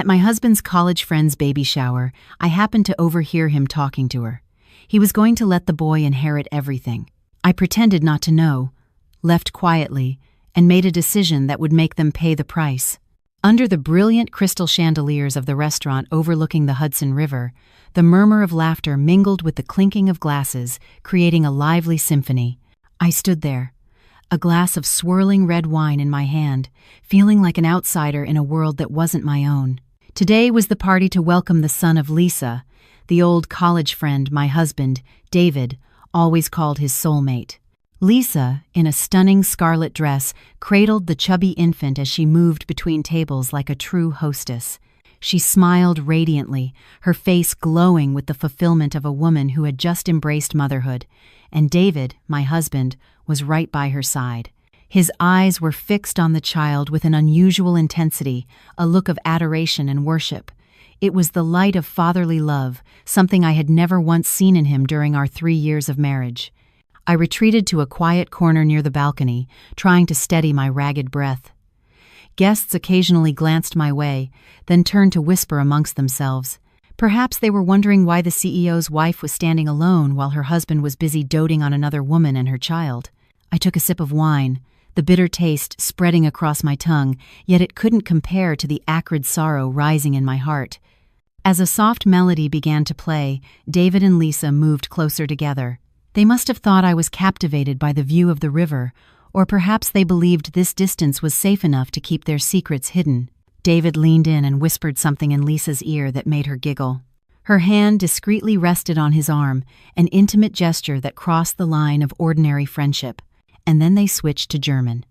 At my husband's college friend's baby shower, I happened to overhear him talking to her. He was going to let the boy inherit everything. I pretended not to know, left quietly, and made a decision that would make them pay the price. Under the brilliant crystal chandeliers of the restaurant overlooking the Hudson River, the murmur of laughter mingled with the clinking of glasses, creating a lively symphony. I stood there, a glass of swirling red wine in my hand, feeling like an outsider in a world that wasn't my own. Today was the party to welcome the son of Lisa, the old college friend my husband, David, always called his soulmate. Lisa, in a stunning scarlet dress, cradled the chubby infant as she moved between tables like a true hostess. She smiled radiantly, her face glowing with the fulfillment of a woman who had just embraced motherhood, and David, my husband, was right by her side. His eyes were fixed on the child with an unusual intensity, a look of adoration and worship. It was the light of fatherly love, something I had never once seen in him during our 3 years of marriage. I retreated to a quiet corner near the balcony, trying to steady my ragged breath. Guests occasionally glanced my way, then turned to whisper amongst themselves. Perhaps they were wondering why the CEO's wife was standing alone while her husband was busy doting on another woman and her child. I took a sip of wine, the bitter taste spreading across my tongue, yet it couldn't compare to the acrid sorrow rising in my heart. As a soft melody began to play, David and Lisa moved closer together. They must have thought I was captivated by the view of the river, or perhaps they believed this distance was safe enough to keep their secrets hidden. David leaned in and whispered something in Lisa's ear that made her giggle. Her hand discreetly rested on his arm, an intimate gesture that crossed the line of ordinary friendship. And then they switched to German.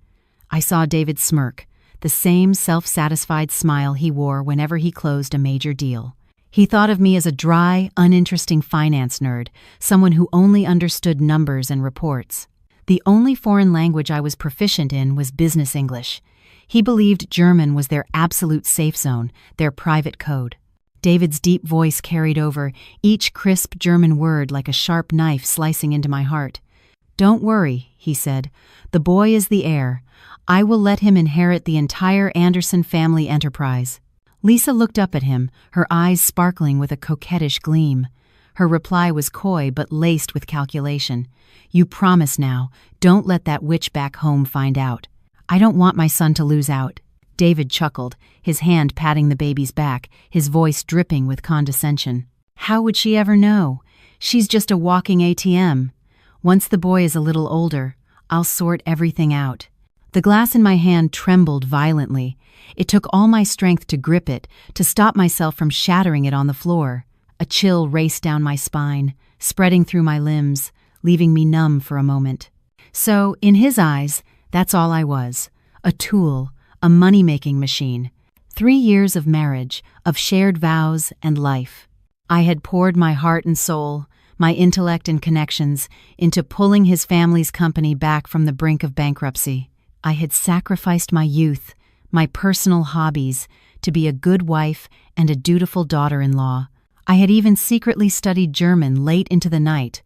I saw David smirk, the same self-satisfied smile he wore whenever he closed a major deal. He thought of me as a dry, uninteresting finance nerd, someone who only understood numbers and reports. The only foreign language I was proficient in was business English. He believed German was their absolute safe zone, their private code. David's deep voice carried over, each crisp German word like a sharp knife slicing into my heart. "Don't worry," he said. "The boy is the heir. I will let him inherit the entire Anderson family enterprise." Lisa looked up at him, her eyes sparkling with a coquettish gleam. Her reply was coy but laced with calculation. "You promise now. Don't let that witch back home find out. I don't want my son to lose out." David chuckled, his hand patting the baby's back, his voice dripping with condescension. "How would she ever know? She's just a walking ATM. Once the boy is a little older, I'll sort everything out." The glass in my hand trembled violently. It took all my strength to grip it, to stop myself from shattering it on the floor. A chill raced down my spine, spreading through my limbs, leaving me numb for a moment. So, in his eyes, that's all I was. A tool, a money-making machine. 3 years of marriage, of shared vows and life. I had poured my heart and soul, my intellect and connections, into pulling his family's company back from the brink of bankruptcy. I had sacrificed my youth, my personal hobbies, to be a good wife and a dutiful daughter-in-law. I had even secretly studied German late into the night,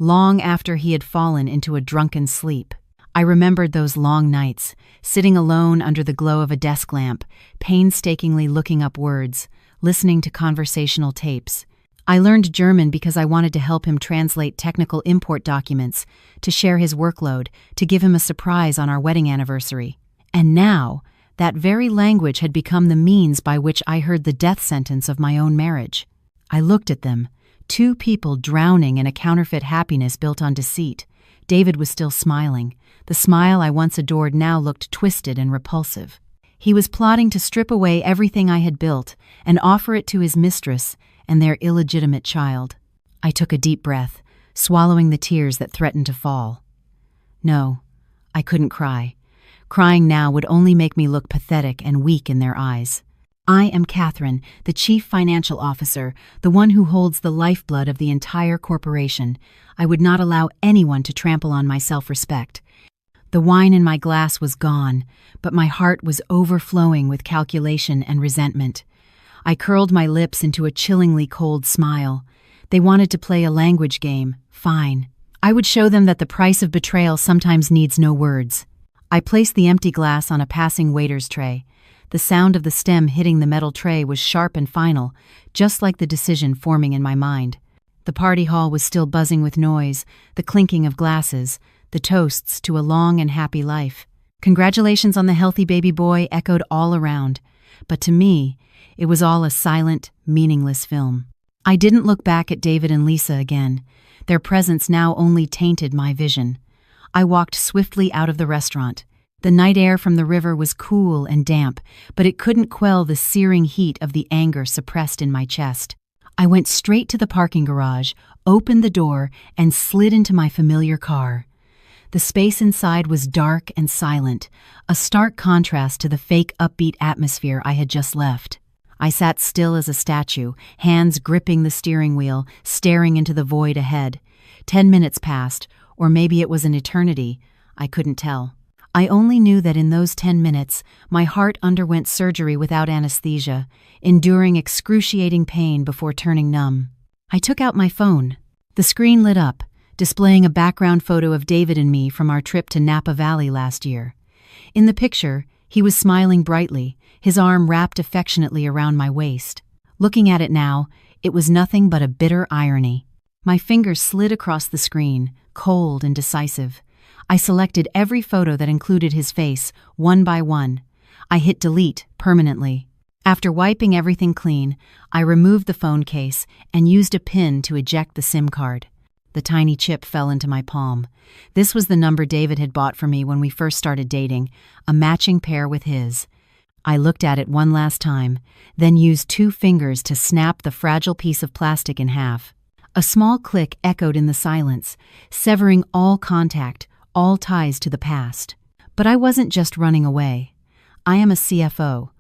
long after he had fallen into a drunken sleep. I remembered those long nights, sitting alone under the glow of a desk lamp, painstakingly looking up words, listening to conversational tapes. I learned German because I wanted to help him translate technical import documents, to share his workload, to give him a surprise on our wedding anniversary. And now, that very language had become the means by which I heard the death sentence of my own marriage. I looked at them, 2 people drowning in a counterfeit happiness built on deceit. David was still smiling. The smile I once adored now looked twisted and repulsive. He was plotting to strip away everything I had built and offer it to his mistress and their illegitimate child. I took a deep breath, swallowing the tears that threatened to fall. No, I couldn't cry. Crying now would only make me look pathetic and weak in their eyes. I am Catherine, the chief financial officer, the one who holds the lifeblood of the entire corporation. I would not allow anyone to trample on my self-respect. The wine in my glass was gone, but my heart was overflowing with calculation and resentment. I curled my lips into a chillingly cold smile. They wanted to play a language game. Fine. I would show them that the price of betrayal sometimes needs no words. I placed the empty glass on a passing waiter's tray. The The sound of the stem hitting the metal tray was sharp and final, just like the decision forming in my mind. The party hall was still buzzing with noise, the clinking of glasses, the toasts to a long and happy life. Congratulations on the healthy baby boy echoed all around, but to me, it was all a silent, meaningless film. I didn't look back at David and Lisa again. Their presence now only tainted my vision. I walked swiftly out of the restaurant. The night air from the river was cool and damp, but it couldn't quell the searing heat of the anger suppressed in my chest. I went straight to the parking garage, opened the door, and slid into my familiar car. The space inside was dark and silent, a stark contrast to the fake upbeat atmosphere I had just left. I sat still as a statue, hands gripping the steering wheel, staring into the void ahead. 10 minutes passed, or maybe it was an eternity. I couldn't tell. I only knew that in those 10 minutes, my heart underwent surgery without anesthesia, enduring excruciating pain before turning numb. I took out my phone. The screen lit up, displaying a background photo of David and me from our trip to Napa Valley last year. In the picture, he was smiling brightly, his arm wrapped affectionately around my waist. Looking at it now, it was nothing but a bitter irony. My fingers slid across the screen, cold and decisive. I selected every photo that included his face, one by one. I hit delete permanently. After wiping everything clean, I removed the phone case and used a pin to eject the SIM card. The tiny chip fell into my palm. This was the number David had bought for me when we first started dating, a matching pair with his. I looked at it one last time, then used 2 fingers to snap the fragile piece of plastic in half. A small click echoed in the silence, severing all contact, all ties to the past. But I wasn't just running away. I am a CFO.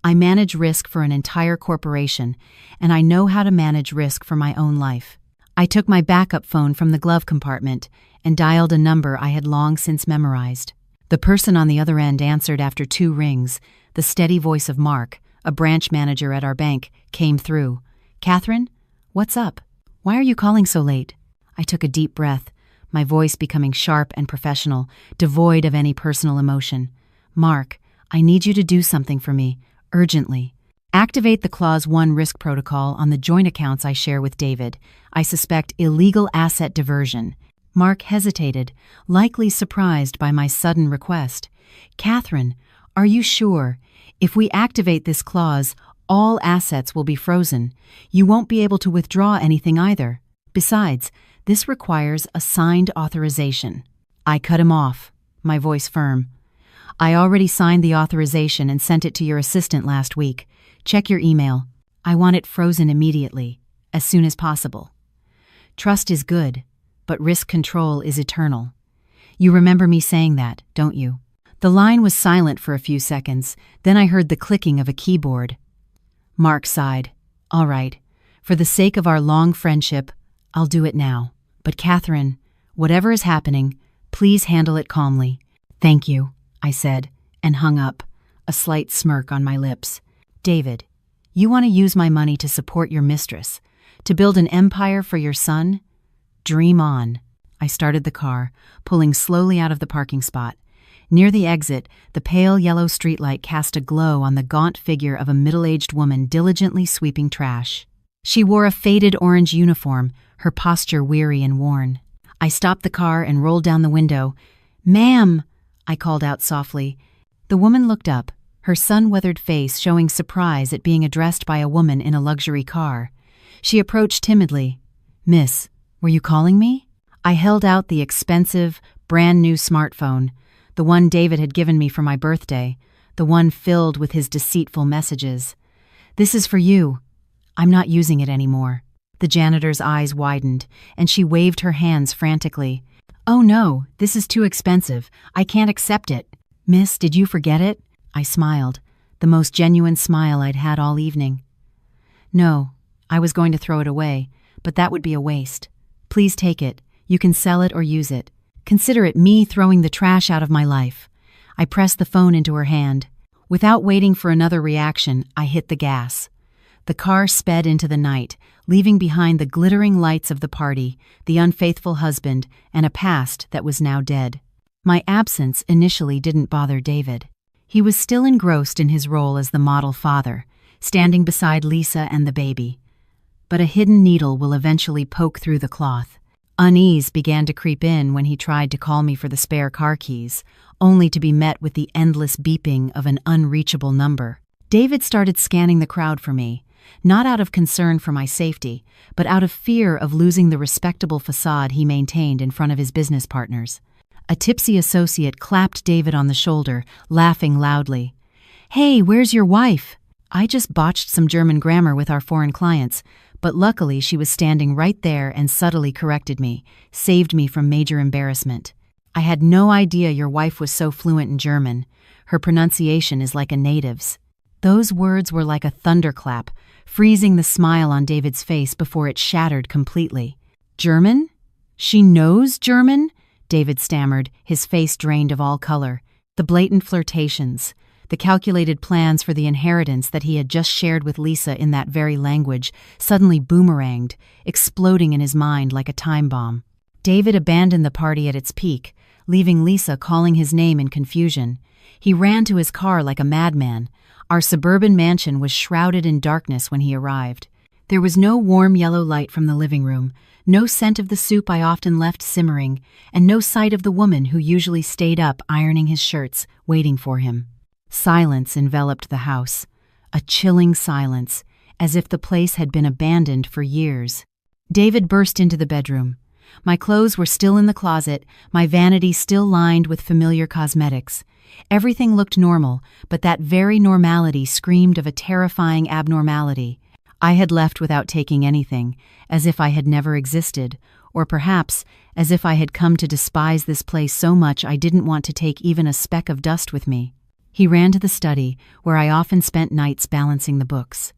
I manage risk for an entire corporation, and I know how to manage risk for my own life. I took my backup phone from the glove compartment and dialed a number I had long since memorized. The person on the other end answered after 2 rings. The steady voice of Mark, a branch manager at our bank, came through. "Catherine? What's up? Why are you calling so late?" I took a deep breath, my voice becoming sharp and professional, devoid of any personal emotion. "Mark, I need you to do something for me, urgently. Activate the Clause 1 risk protocol on the joint accounts I share with David. I suspect illegal asset diversion." Mark hesitated, likely surprised by my sudden request. "Catherine, are you sure? If we activate this clause, all assets will be frozen. You won't be able to withdraw anything either. Besides, this requires a signed authorization." I cut him off, my voice firm. "I already signed the authorization and sent it to your assistant last week. Check your email. I want it frozen immediately, as soon as possible." Trust is good, but risk control is eternal. You remember me saying that, don't you? The line was silent for a few seconds, then I heard the clicking of a keyboard. Mark sighed. "All right, for the sake of our long friendship, I'll do it now. But Catherine, whatever is happening, please handle it calmly." "Thank you," I said, and hung up, a slight smirk on my lips. "David, you want to use my money to support your mistress, to build an empire for your son? Dream on." I started the car, pulling slowly out of the parking spot. Near the exit, the pale yellow streetlight cast a glow on the gaunt figure of a middle-aged woman diligently sweeping trash. She wore a faded orange uniform, her posture weary and worn. I stopped the car and rolled down the window. "Ma'am," I called out softly. The woman looked up, her sun-weathered face showing surprise at being addressed by a woman in a luxury car. She approached timidly. "Miss, were you calling me?" I held out the expensive, brand-new smartphone, the one David had given me for my birthday, the one filled with his deceitful messages. "This is for you. I'm not using it anymore." The janitor's eyes widened, and she waved her hands frantically. "Oh no, this is too expensive. I can't accept it." "Miss, did you forget it?" I smiled, the most genuine smile I'd had all evening. "No, I was going to throw it away, but that would be a waste. Please take it. You can sell it or use it. Consider it me throwing the trash out of my life." I pressed the phone into her hand. Without waiting for another reaction, I hit the gas. The car sped into the night, leaving behind the glittering lights of the party, the unfaithful husband, and a past that was now dead. My absence initially didn't bother David. He was still engrossed in his role as the model father, standing beside Lisa and the baby. But a hidden needle will eventually poke through the cloth. Unease began to creep in when he tried to call me for the spare car keys, only to be met with the endless beeping of an unreachable number. David started scanning the crowd for me, not out of concern for my safety, but out of fear of losing the respectable facade he maintained in front of his business partners. A tipsy associate clapped David on the shoulder, laughing loudly. "Hey, where's your wife?" I just botched some German grammar with our foreign clients, but luckily she was standing right there and subtly corrected me, saved me from major embarrassment. "I had no idea your wife was so fluent in German. Her pronunciation is like a native's." Those words were like a thunderclap, freezing the smile on David's face before it shattered completely. "German? She knows German?" David stammered, his face drained of all color. The blatant flirtations, the calculated plans for the inheritance that he had just shared with Lisa in that very language, suddenly boomeranged, exploding in his mind like a time bomb. David abandoned the party at its peak, leaving Lisa calling his name in confusion. He ran to his car like a madman. Our suburban mansion was shrouded in darkness when he arrived. There was no warm yellow light from the living room, no scent of the soup I often left simmering, and no sight of the woman who usually stayed up ironing his shirts, waiting for him. Silence enveloped the house, a chilling silence, as if the place had been abandoned for years. David burst into the bedroom. My clothes were still in the closet, my vanity still lined with familiar cosmetics. Everything looked normal, but that very normality screamed of a terrifying abnormality. I had left without taking anything, as if I had never existed, or perhaps as if I had come to despise this place so much I didn't want to take even a speck of dust with me. He ran to the study, where I often spent nights balancing the books.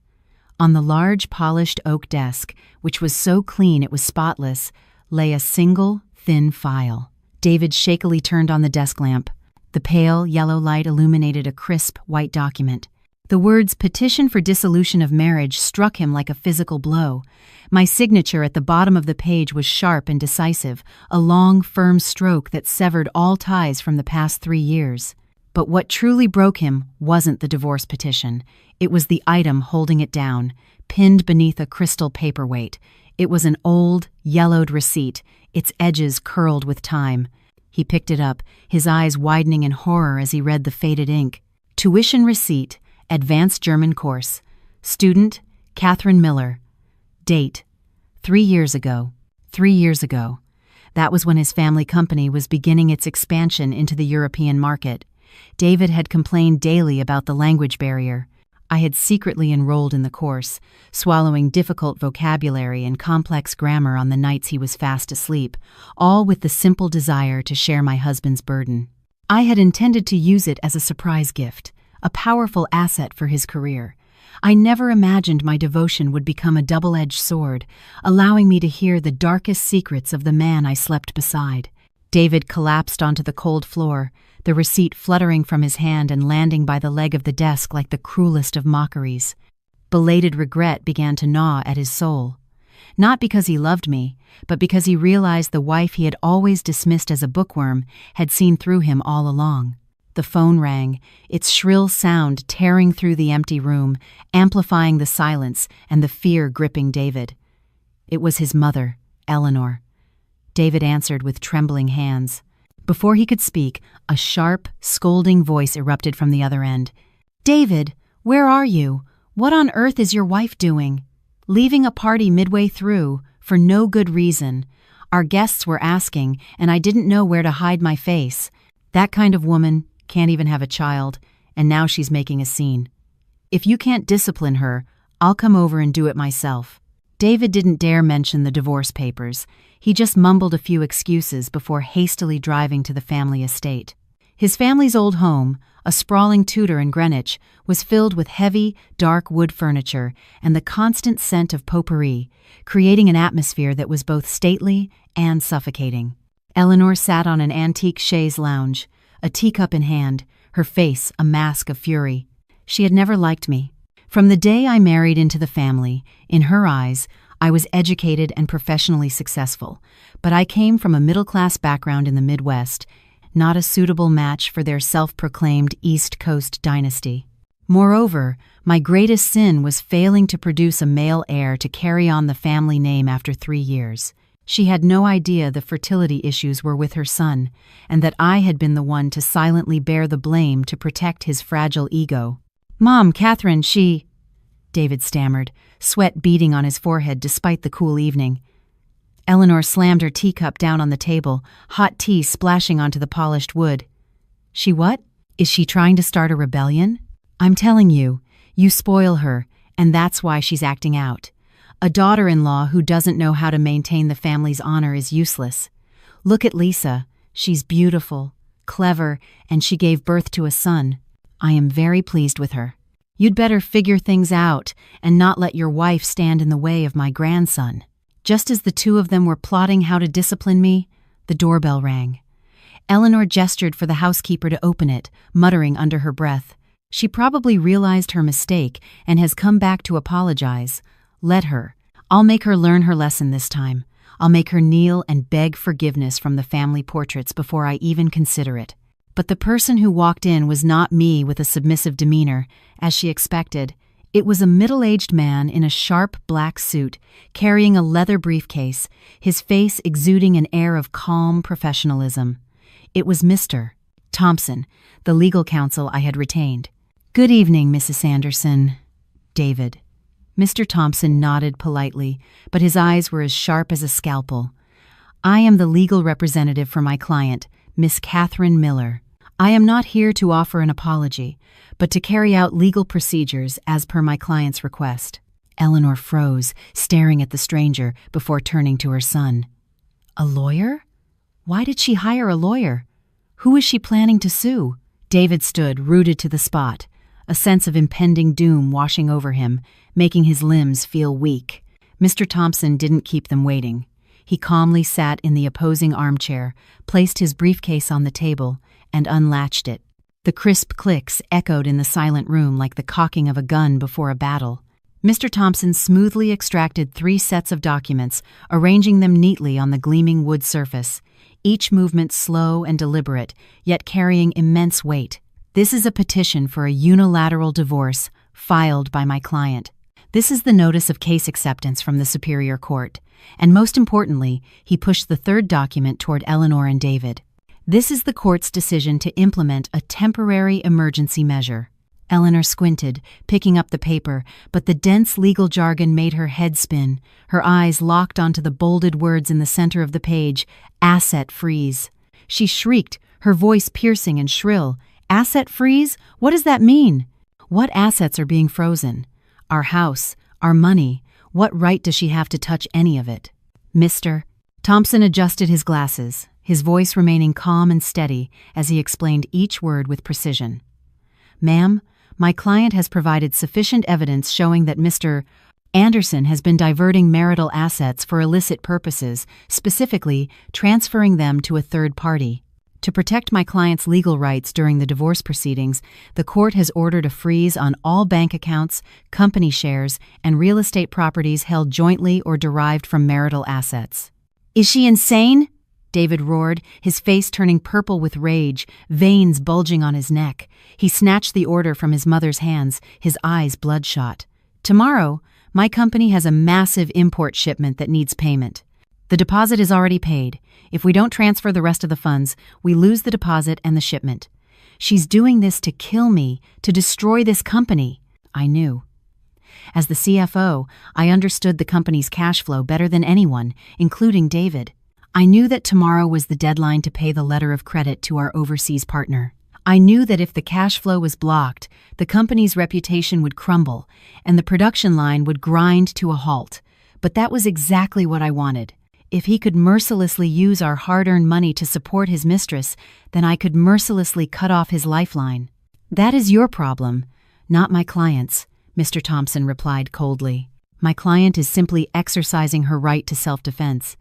On the large, polished oak desk, which was so clean it was spotless, lay a single, thin file. David shakily turned on the desk lamp. The pale, yellow light illuminated a crisp, white document. The words "Petition for Dissolution of Marriage" struck him like a physical blow. My signature at the bottom of the page was sharp and decisive, a long, firm stroke that severed all ties from the past 3 years. But what truly broke him wasn't the divorce petition. It was the item holding it down, pinned beneath a crystal paperweight. It was an old, yellowed receipt, its edges curled with time. He picked it up, his eyes widening in horror as he read the faded ink. Tuition receipt, advanced German course. Student, Catherine Miller. Date, 3 years ago. 3 years ago. That was when his family company was beginning its expansion into the European market. David had complained daily about the language barrier. I had secretly enrolled in the course, swallowing difficult vocabulary and complex grammar on the nights he was fast asleep, all with the simple desire to share my husband's burden. I had intended to use it as a surprise gift, a powerful asset for his career. I never imagined my devotion would become a double-edged sword, allowing me to hear the darkest secrets of the man I slept beside. David collapsed onto the cold floor, the receipt fluttering from his hand and landing by the leg of the desk like the cruelest of mockeries. Belated regret began to gnaw at his soul. Not because he loved me, but because he realized the wife he had always dismissed as a bookworm had seen through him all along. The phone rang, its shrill sound tearing through the empty room, amplifying the silence and the fear gripping David. It was his mother, Eleanor. David answered with trembling hands. Before he could speak, a sharp, scolding voice erupted from the other end. "David, where are you? What on earth is your wife doing? Leaving a party midway through, for no good reason. Our guests were asking, and I didn't know where to hide my face. That kind of woman can't even have a child, and now she's making a scene. If you can't discipline her, I'll come over and do it myself." David didn't dare mention the divorce papers. He just mumbled a few excuses before hastily driving to the family estate. His family's old home, a sprawling Tudor in Greenwich, was filled with heavy, dark wood furniture and the constant scent of potpourri, creating an atmosphere that was both stately and suffocating. Eleanor sat on an antique chaise lounge, a teacup in hand, her face a mask of fury. She had never liked me. From the day I married into the family, in her eyes, I was educated and professionally successful, but I came from a middle-class background in the Midwest, not a suitable match for their self-proclaimed East Coast dynasty. Moreover, my greatest sin was failing to produce a male heir to carry on the family name after 3 years. She had no idea the fertility issues were with her son, and that I had been the one to silently bear the blame to protect his fragile ego. "Mom, Catherine, she—" David stammered, sweat beading on his forehead despite the cool evening. Eleanor slammed her teacup down on the table, hot tea splashing onto the polished wood. "She what? Is she trying to start a rebellion? I'm telling you, you spoil her, and that's why she's acting out. A daughter-in-law who doesn't know how to maintain the family's honor is useless. Look at Lisa. She's beautiful, clever, and she gave birth to a son. I am very pleased with her. You'd better figure things out and not let your wife stand in the way of my grandson." Just as the two of them were plotting how to discipline me, the doorbell rang. Eleanor gestured for the housekeeper to open it, muttering under her breath. She probably realized her mistake and has come back to apologize. Let her. I'll make her learn her lesson this time. I'll make her kneel and beg forgiveness from the family portraits before I even consider it. But the person who walked in was not me with a submissive demeanor, as she expected. It was a middle-aged man in a sharp black suit, carrying a leather briefcase, his face exuding an air of calm professionalism. It was Mr. Thompson, the legal counsel I had retained. "Good evening, Mrs. Sanderson." "David." Mr. Thompson nodded politely, but his eyes were as sharp as a scalpel. "I am the legal representative for my client, Miss Catherine Miller. I am not here to offer an apology, but to carry out legal procedures as per my client's request." Eleanor froze, staring at the stranger before turning to her son. "A lawyer? Why did she hire a lawyer? Who is she planning to sue?" David stood, rooted to the spot, a sense of impending doom washing over him, making his limbs feel weak. Mr. Thompson didn't keep them waiting. He calmly sat in the opposing armchair, placed his briefcase on the table, and unlatched it. The crisp clicks echoed in the silent room like the cocking of a gun before a battle. Mr. Thompson smoothly extracted 3 sets of documents, arranging them neatly on the gleaming wood surface, each movement slow and deliberate, yet carrying immense weight. "This is a petition for a unilateral divorce, filed by my client. This is the notice of case acceptance from the Superior Court." And most importantly, he pushed the 3rd document toward Eleanor and David. "This is the court's decision to implement a temporary emergency measure." Eleanor squinted, picking up the paper, but the dense legal jargon made her head spin. Her eyes locked onto the bolded words in the center of the page, "Asset freeze." She shrieked, her voice piercing and shrill. "Asset freeze? What does that mean? What assets are being frozen? Our house, our money. What right does she have to touch any of it?" "Mr." Thompson adjusted his glasses, his voice remaining calm and steady as he explained each word with precision. "Ma'am, my client has provided sufficient evidence showing that Mr. Anderson has been diverting marital assets for illicit purposes, specifically transferring them to a third party. To protect my client's legal rights during the divorce proceedings, the court has ordered a freeze on all bank accounts, company shares, and real estate properties held jointly or derived from marital assets." "Is she insane?" David roared, his face turning purple with rage, veins bulging on his neck. He snatched the order from his mother's hands, his eyes bloodshot. "Tomorrow, my company has a massive import shipment that needs payment. The deposit is already paid. If we don't transfer the rest of the funds, we lose the deposit and the shipment. She's doing this to kill me, to destroy this company." I knew. As the CFO, I understood the company's cash flow better than anyone, including David. I knew that tomorrow was the deadline to pay the letter of credit to our overseas partner. I knew that if the cash flow was blocked, the company's reputation would crumble, and the production line would grind to a halt. But that was exactly what I wanted. If he could mercilessly use our hard-earned money to support his mistress, then I could mercilessly cut off his lifeline. "That is your problem, not my client's," Mr. Thompson replied coldly. "My client is simply exercising her right to self-defense.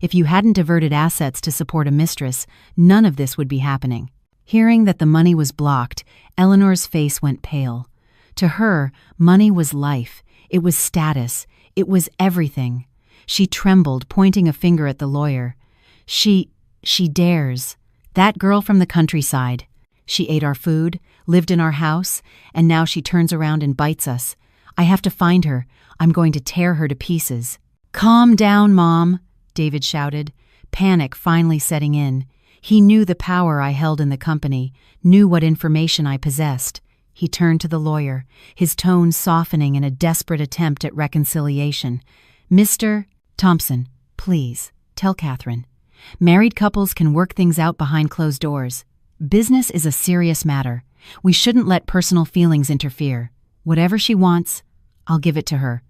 If you hadn't diverted assets to support a mistress, none of this would be happening." Hearing that the money was blocked, Eleanor's face went pale. To her, money was life. It was status. It was everything. She trembled, pointing a finger at the lawyer. She dares. That girl from the countryside. She ate our food, lived in our house, and now she turns around and bites us. I have to find her. I'm going to tear her to pieces." "Calm down, Mom," David shouted, panic finally setting in. He knew the power I held in the company, knew what information I possessed. He turned to the lawyer, his tone softening in a desperate attempt at reconciliation. "Mr. Thompson, please, tell Catherine. Married couples can work things out behind closed doors. Business is a serious matter. We shouldn't let personal feelings interfere. Whatever she wants, I'll give it to her.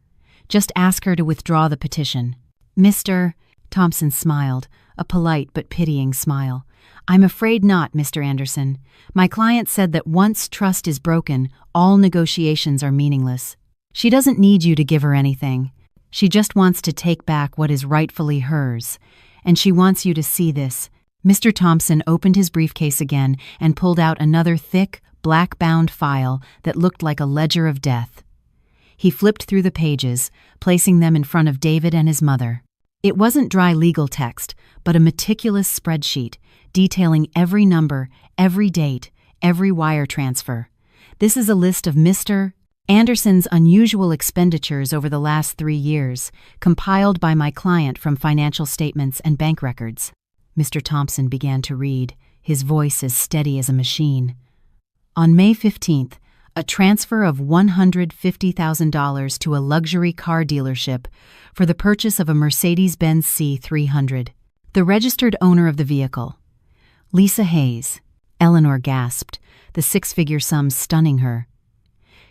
Just ask her to withdraw the petition." "Mr. Thompson smiled, a polite but pitying smile. "I'm afraid not, Mr. Anderson. My client said that once trust is broken, all negotiations are meaningless. She doesn't need you to give her anything. She just wants to take back what is rightfully hers. And she wants you to see this." Mr. Thompson opened his briefcase again and pulled out another thick, black-bound file that looked like a ledger of death. He flipped through the pages, placing them in front of David and his mother. It wasn't dry legal text, but a meticulous spreadsheet detailing every number, every date, every wire transfer. "This is a list of Mr. Anderson's unusual expenditures over the last 3 years, compiled by my client from financial statements and bank records." Mr. Thompson began to read, his voice as steady as a machine. "On May 15th, a transfer of $150,000 to a luxury car dealership for the purchase of a Mercedes-Benz C300. The registered owner of the vehicle, Lisa Hayes." Eleanor gasped, the six-figure sum stunning her.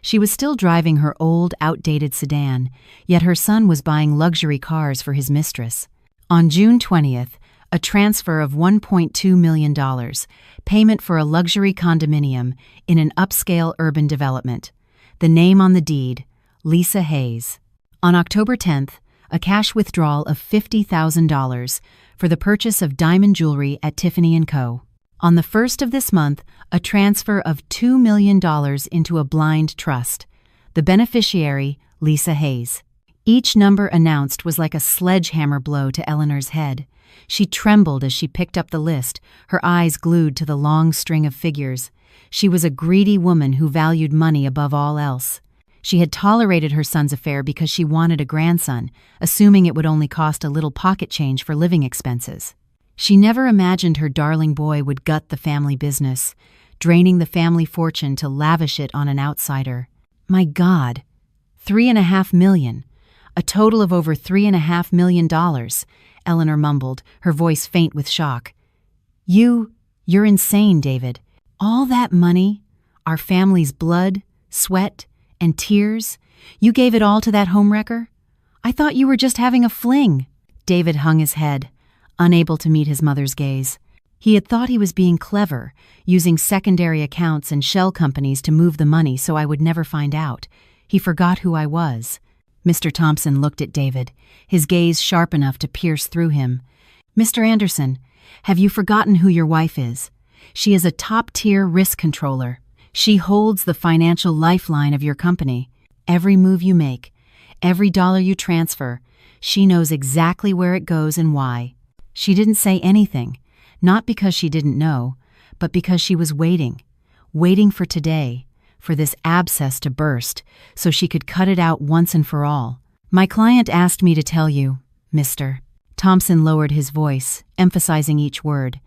She was still driving her old, outdated sedan, yet her son was buying luxury cars for his mistress. On June 20th, a transfer of $1.2 million, payment for a luxury condominium in an upscale urban development. The name on the deed, Lisa Hayes. On October 10th, a cash withdrawal of $50,000 for the purchase of diamond jewelry at Tiffany & Co. On the 1st of this month, a transfer of $2 million into a blind trust. The beneficiary, Lisa Hayes. Each number announced was like a sledgehammer blow to Eleanor's head. She trembled as she picked up the list, her eyes glued to the long string of figures. She was a greedy woman who valued money above all else. She had tolerated her son's affair because she wanted a grandson, assuming it would only cost a little pocket change for living expenses. She never imagined her darling boy would gut the family business, draining the family fortune to lavish it on an outsider. My God, $3.5 million. A total of over $3.5 million, Eleanor mumbled, her voice faint with shock. You're insane, David. All that money, our family's blood, sweat, and tears, you gave it all to that homewrecker? I thought you were just having a fling. David hung his head, unable to meet his mother's gaze. He had thought he was being clever, using secondary accounts and shell companies to move the money so I would never find out. He forgot who I was. Mr. Thompson looked at David, his gaze sharp enough to pierce through him. "Mr. Anderson, have you forgotten who your wife is? She is a top-tier risk controller. She holds the financial lifeline of your company. Every move you make, every dollar you transfer, she knows exactly where it goes and why. She didn't say anything, not because she didn't know, but because she was waiting for today, for this abscess to burst, so she could cut it out once and for all. My client asked me to tell you, Mr. Thompson lowered his voice, emphasizing each word.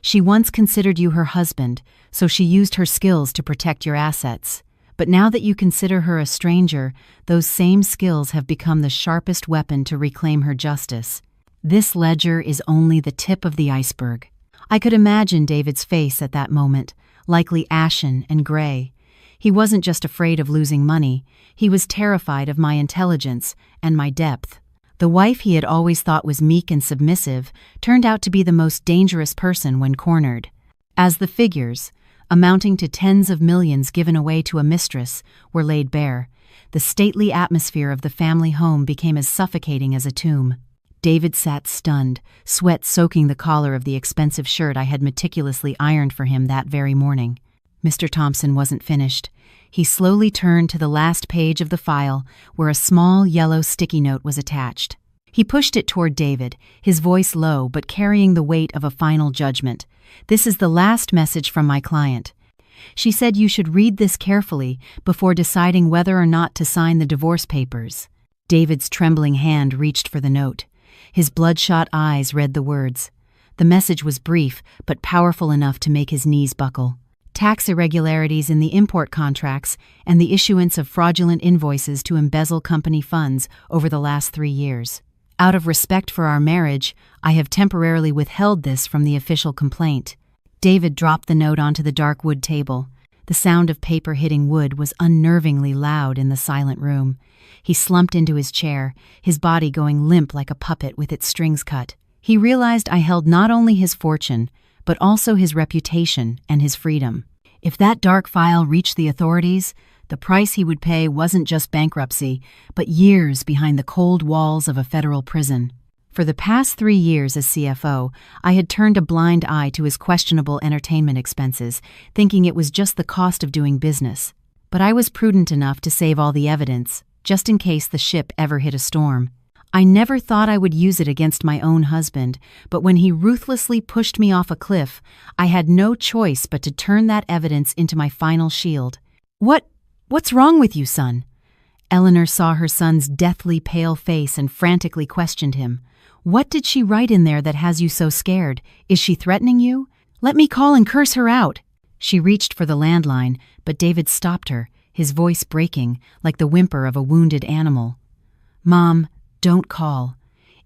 She once considered you her husband, so she used her skills to protect your assets. But now that you consider her a stranger, those same skills have become the sharpest weapon to reclaim her justice. This ledger is only the tip of the iceberg." I could imagine David's face at that moment, likely ashen and gray. He wasn't just afraid of losing money, he was terrified of my intelligence and my depth. The wife he had always thought was meek and submissive turned out to be the most dangerous person when cornered. As the figures, amounting to tens of millions given away to a mistress, were laid bare, the stately atmosphere of the family home became as suffocating as a tomb. David sat stunned, sweat soaking the collar of the expensive shirt I had meticulously ironed for him that very morning. Mr. Thompson wasn't finished. He slowly turned to the last page of the file, where a small yellow sticky note was attached. He pushed it toward David, his voice low but carrying the weight of a final judgment. "This is the last message from my client. She said you should read this carefully before deciding whether or not to sign the divorce papers." David's trembling hand reached for the note. His bloodshot eyes read the words. The message was brief but powerful enough to make his knees buckle. Tax irregularities in the import contracts and the issuance of fraudulent invoices to embezzle company funds over the last 3 years. Out of respect for our marriage, I have temporarily withheld this from the official complaint. David dropped the note onto the dark wood table. The sound of paper hitting wood was unnervingly loud in the silent room. He slumped into his chair, his body going limp like a puppet with its strings cut. He realized I held not only his fortune, but also his reputation and his freedom. If that dark file reached the authorities, the price he would pay wasn't just bankruptcy, but years behind the cold walls of a federal prison. For the past 3 years as CFO, I had turned a blind eye to his questionable entertainment expenses, thinking it was just the cost of doing business. But I was prudent enough to save all the evidence, just in case the ship ever hit a storm. I never thought I would use it against my own husband, but when he ruthlessly pushed me off a cliff, I had no choice but to turn that evidence into my final shield. What's wrong with you, son?" Eleanor saw her son's deathly pale face and frantically questioned him. "What did she write in there that has you so scared? Is she threatening you? Let me call and curse her out." She reached for the landline, but David stopped her, his voice breaking, like the whimper of a wounded animal. "Mom, don't call.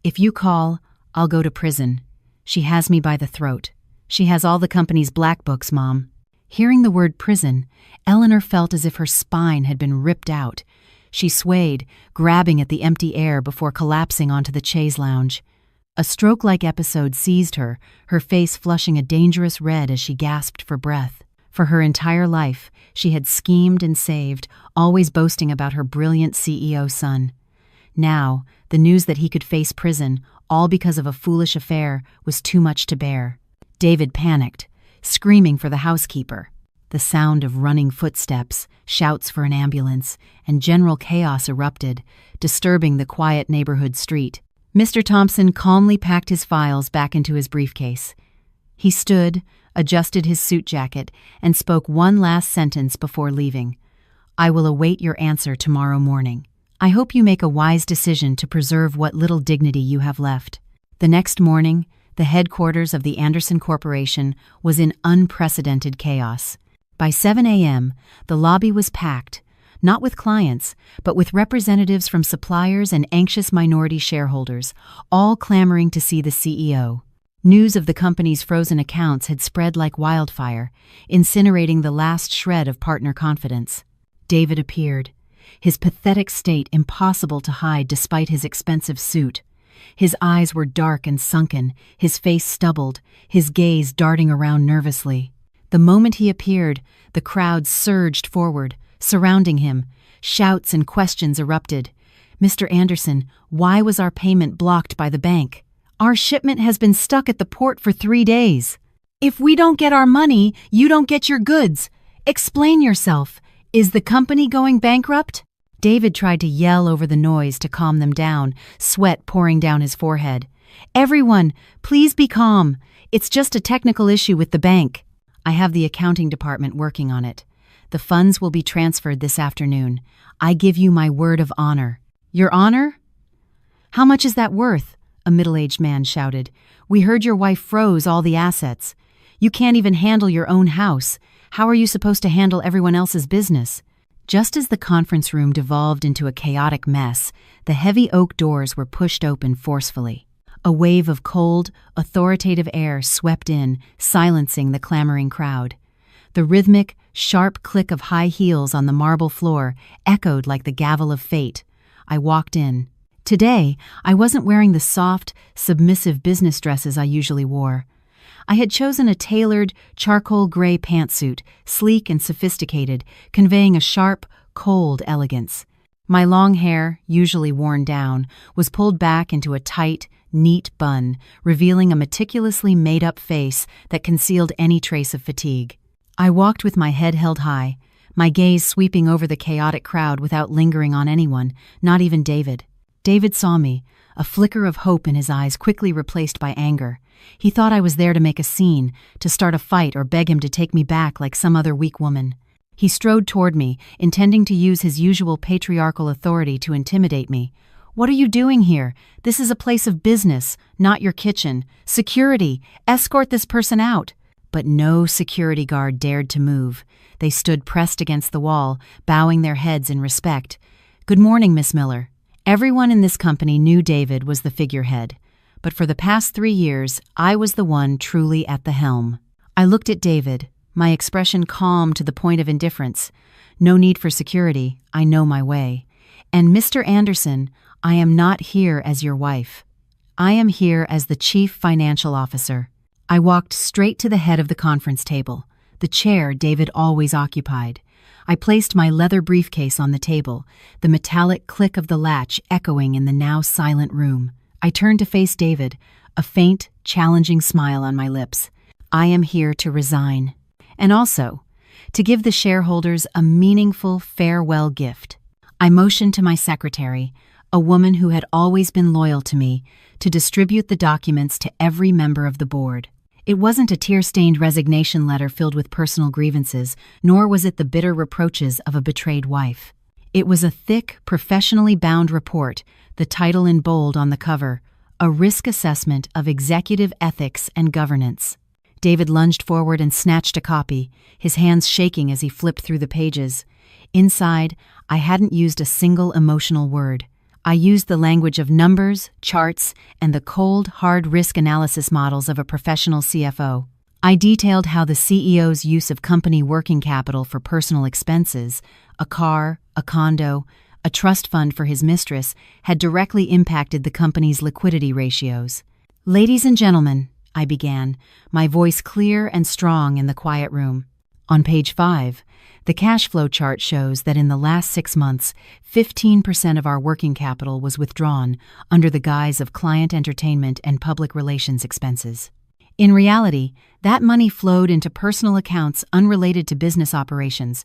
If you call, I'll go to prison. She has me by the throat. She has all the company's black books, Mom." Hearing the word prison, Eleanor felt as if her spine had been ripped out. She swayed, grabbing at the empty air before collapsing onto the chaise lounge. A stroke-like episode seized her, her face flushing a dangerous red as she gasped for breath. For her entire life, she had schemed and saved, always boasting about her brilliant CEO son. Now, the news that he could face prison, all because of a foolish affair, was too much to bear. David panicked, screaming for the housekeeper. The sound of running footsteps, shouts for an ambulance, and general chaos erupted, disturbing the quiet neighborhood street. Mr. Thompson calmly packed his files back into his briefcase. He stood, adjusted his suit jacket, and spoke one last sentence before leaving. "I will await your answer tomorrow morning. I hope you make a wise decision to preserve what little dignity you have left." The next morning, the headquarters of the Anderson Corporation was in unprecedented chaos. By 7 a.m., the lobby was packed, not with clients, but with representatives from suppliers and anxious minority shareholders, all clamoring to see the CEO. News of the company's frozen accounts had spread like wildfire, incinerating the last shred of partner confidence. David appeared, his pathetic state impossible to hide despite his expensive suit. His eyes were dark and sunken, his face stubbled, his gaze darting around nervously. The moment he appeared, the crowd surged forward, surrounding him. Shouts and questions erupted. "Mr. Anderson, why was our payment blocked by the bank? Our shipment has been stuck at the port for 3 days. If we don't get our money, you don't get your goods. Explain yourself. Is the company going bankrupt?" David tried to yell over the noise to calm them down, sweat pouring down his forehead. "Everyone, please be calm. It's just a technical issue with the bank. I have the accounting department working on it. The funds will be transferred this afternoon. I give you my word of honor." "Your honor? How much is that worth?" a middle-aged man shouted. "We heard your wife froze all the assets. You can't even handle your own house. How are you supposed to handle everyone else's business?" Just as the conference room devolved into a chaotic mess, the heavy oak doors were pushed open forcefully. A wave of cold, authoritative air swept in, silencing the clamoring crowd. The rhythmic, sharp click of high heels on the marble floor echoed like the gavel of fate. I walked in. Today, I wasn't wearing the soft, submissive business dresses I usually wore. I had chosen a tailored, charcoal gray pantsuit, sleek and sophisticated, conveying a sharp, cold elegance. My long hair, usually worn down, was pulled back into a tight, neat bun, revealing a meticulously made-up face that concealed any trace of fatigue. I walked with my head held high, my gaze sweeping over the chaotic crowd without lingering on anyone, not even David. David saw me, a flicker of hope in his eyes quickly replaced by anger. He thought I was there to make a scene, to start a fight or beg him to take me back like some other weak woman. He strode toward me, intending to use his usual patriarchal authority to intimidate me. "What are you doing here? This is a place of business, not your kitchen. Security! Escort this person out!" But no security guard dared to move. They stood pressed against the wall, bowing their heads in respect. "Good morning, Miss Miller." Everyone in this company knew David was the figurehead, but for the past 3 years, I was the one truly at the helm. I looked at David, my expression calm to the point of indifference. "No need for security, I know my way. And Mr. Anderson, I am not here as your wife. I am here as the Chief Financial Officer." I walked straight to the head of the conference table, the chair David always occupied. I placed my leather briefcase on the table, the metallic click of the latch echoing in the now silent room. I turned to face David, a faint, challenging smile on my lips. "I am here to resign. And also, to give the shareholders a meaningful farewell gift." I motioned to my secretary, a woman who had always been loyal to me, to distribute the documents to every member of the board. It wasn't a tear-stained resignation letter filled with personal grievances, nor was it the bitter reproaches of a betrayed wife. It was a thick, professionally bound report, the title in bold on the cover, "A Risk Assessment of Executive Ethics and Governance." David lunged forward and snatched a copy, his hands shaking as he flipped through the pages. Inside, I hadn't used a single emotional word. I used the language of numbers, charts, and the cold, hard risk analysis models of a professional CFO. I detailed how the CEO's use of company working capital for personal expenses, a car, a condo, a trust fund for his mistress, had directly impacted the company's liquidity ratios. "Ladies and gentlemen," I began, my voice clear and strong in the quiet room. On page 5, the cash flow chart shows that in the last 6 months, 15% of our working capital was withdrawn under the guise of client entertainment and public relations expenses. In reality, that money flowed into personal accounts unrelated to business operations.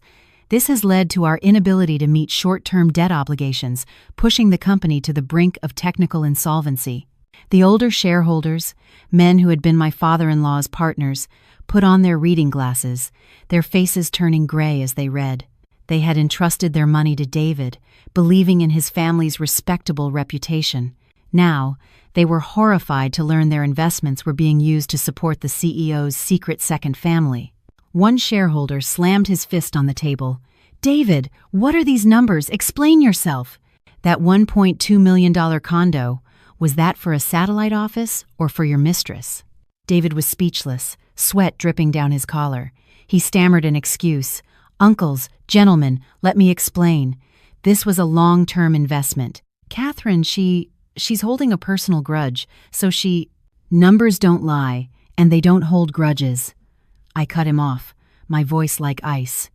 This has led to our inability to meet short-term debt obligations, pushing the company to the brink of technical insolvency. The older shareholders, men who had been my father-in-law's partners, put on their reading glasses, their faces turning gray as they read. They had entrusted their money to David, believing in his family's respectable reputation. Now, they were horrified to learn their investments were being used to support the CEO's secret second family. One shareholder slammed his fist on the table. "David, what are these numbers? Explain yourself." "That $1.2 million condo, was that for a satellite office or for your mistress?" David was speechless, sweat dripping down his collar. He stammered an excuse. "Uncles, gentlemen, let me explain. This was a long-term investment. Catherine, she's holding a personal grudge, so she—" "Numbers don't lie, and they don't hold grudges." I cut him off, my voice like ice.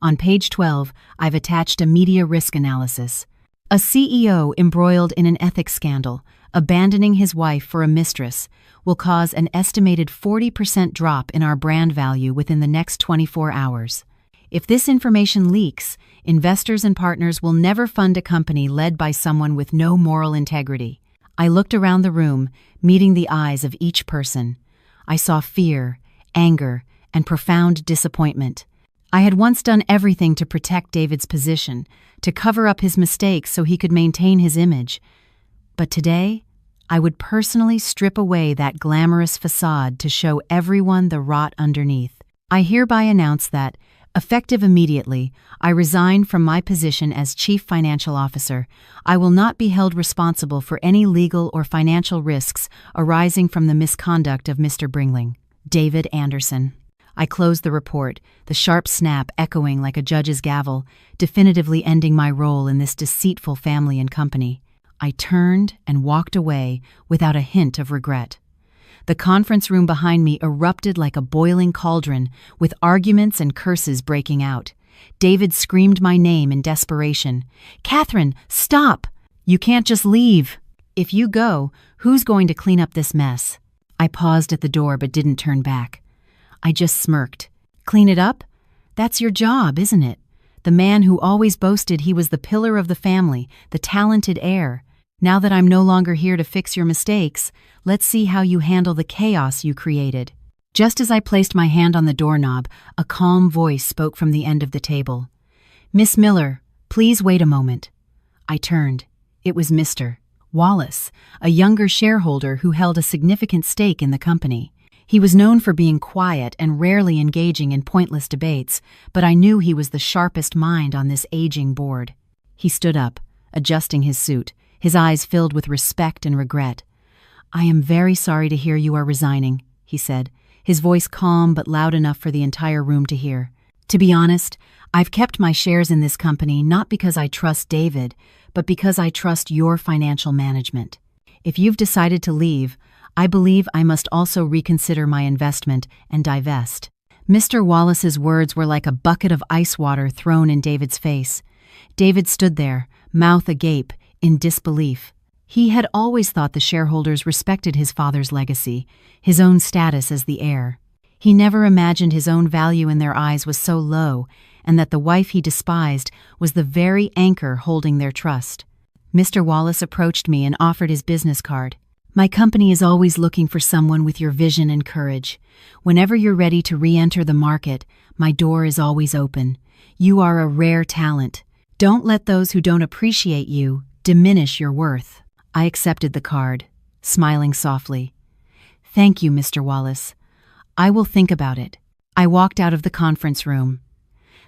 On page 12, I've attached a media risk analysis. A CEO embroiled in an ethics scandal, abandoning his wife for a mistress, will cause an estimated 40% drop in our brand value within the next 24 hours. If this information leaks, investors and partners will never fund a company led by someone with no moral integrity. I looked around the room, meeting the eyes of each person. I saw fear, anger, and profound disappointment. I had once done everything to protect David's position, to cover up his mistakes so he could maintain his image. But today, I would personally strip away that glamorous facade to show everyone the rot underneath. I hereby announce that, effective immediately, I resign from my position as Chief Financial Officer. I will not be held responsible for any legal or financial risks arising from the misconduct of Mr. Bringling. David Anderson. I closed the report, the sharp snap echoing like a judge's gavel, definitively ending my role in this deceitful family and company. I turned and walked away without a hint of regret. The conference room behind me erupted like a boiling cauldron, with arguments and curses breaking out. David screamed my name in desperation. "Catherine, stop! You can't just leave. If you go, who's going to clean up this mess?" I paused at the door but didn't turn back. I just smirked. "Clean it up? That's your job, isn't it? The man who always boasted he was the pillar of the family, the talented heir. Now that I'm no longer here to fix your mistakes, let's see how you handle the chaos you created." Just as I placed my hand on the doorknob, a calm voice spoke from the end of the table. "Miss Miller, please wait a moment." I turned. It was Mr. Wallace, a younger shareholder who held a significant stake in the company. He was known for being quiet and rarely engaging in pointless debates, but I knew he was the sharpest mind on this aging board. He stood up, adjusting his suit, his eyes filled with respect and regret. "I am very sorry to hear you are resigning," he said, his voice calm but loud enough for the entire room to hear. "To be honest, I've kept my shares in this company not because I trust David, but because I trust your financial management. If you've decided to leave, I believe I must also reconsider my investment and divest." Mr. Wallace's words were like a bucket of ice water thrown in David's face. David stood there, mouth agape, in disbelief. He had always thought the shareholders respected his father's legacy, his own status as the heir. He never imagined his own value in their eyes was so low, and that the wife he despised was the very anchor holding their trust. Mr. Wallace approached me and offered his business card. "My company is always looking for someone with your vision and courage. Whenever you're ready to re-enter the market, my door is always open. You are a rare talent. Don't let those who don't appreciate you diminish your worth." I accepted the card, smiling softly. "Thank you, Mr. Wallace. I will think about it." I walked out of the conference room.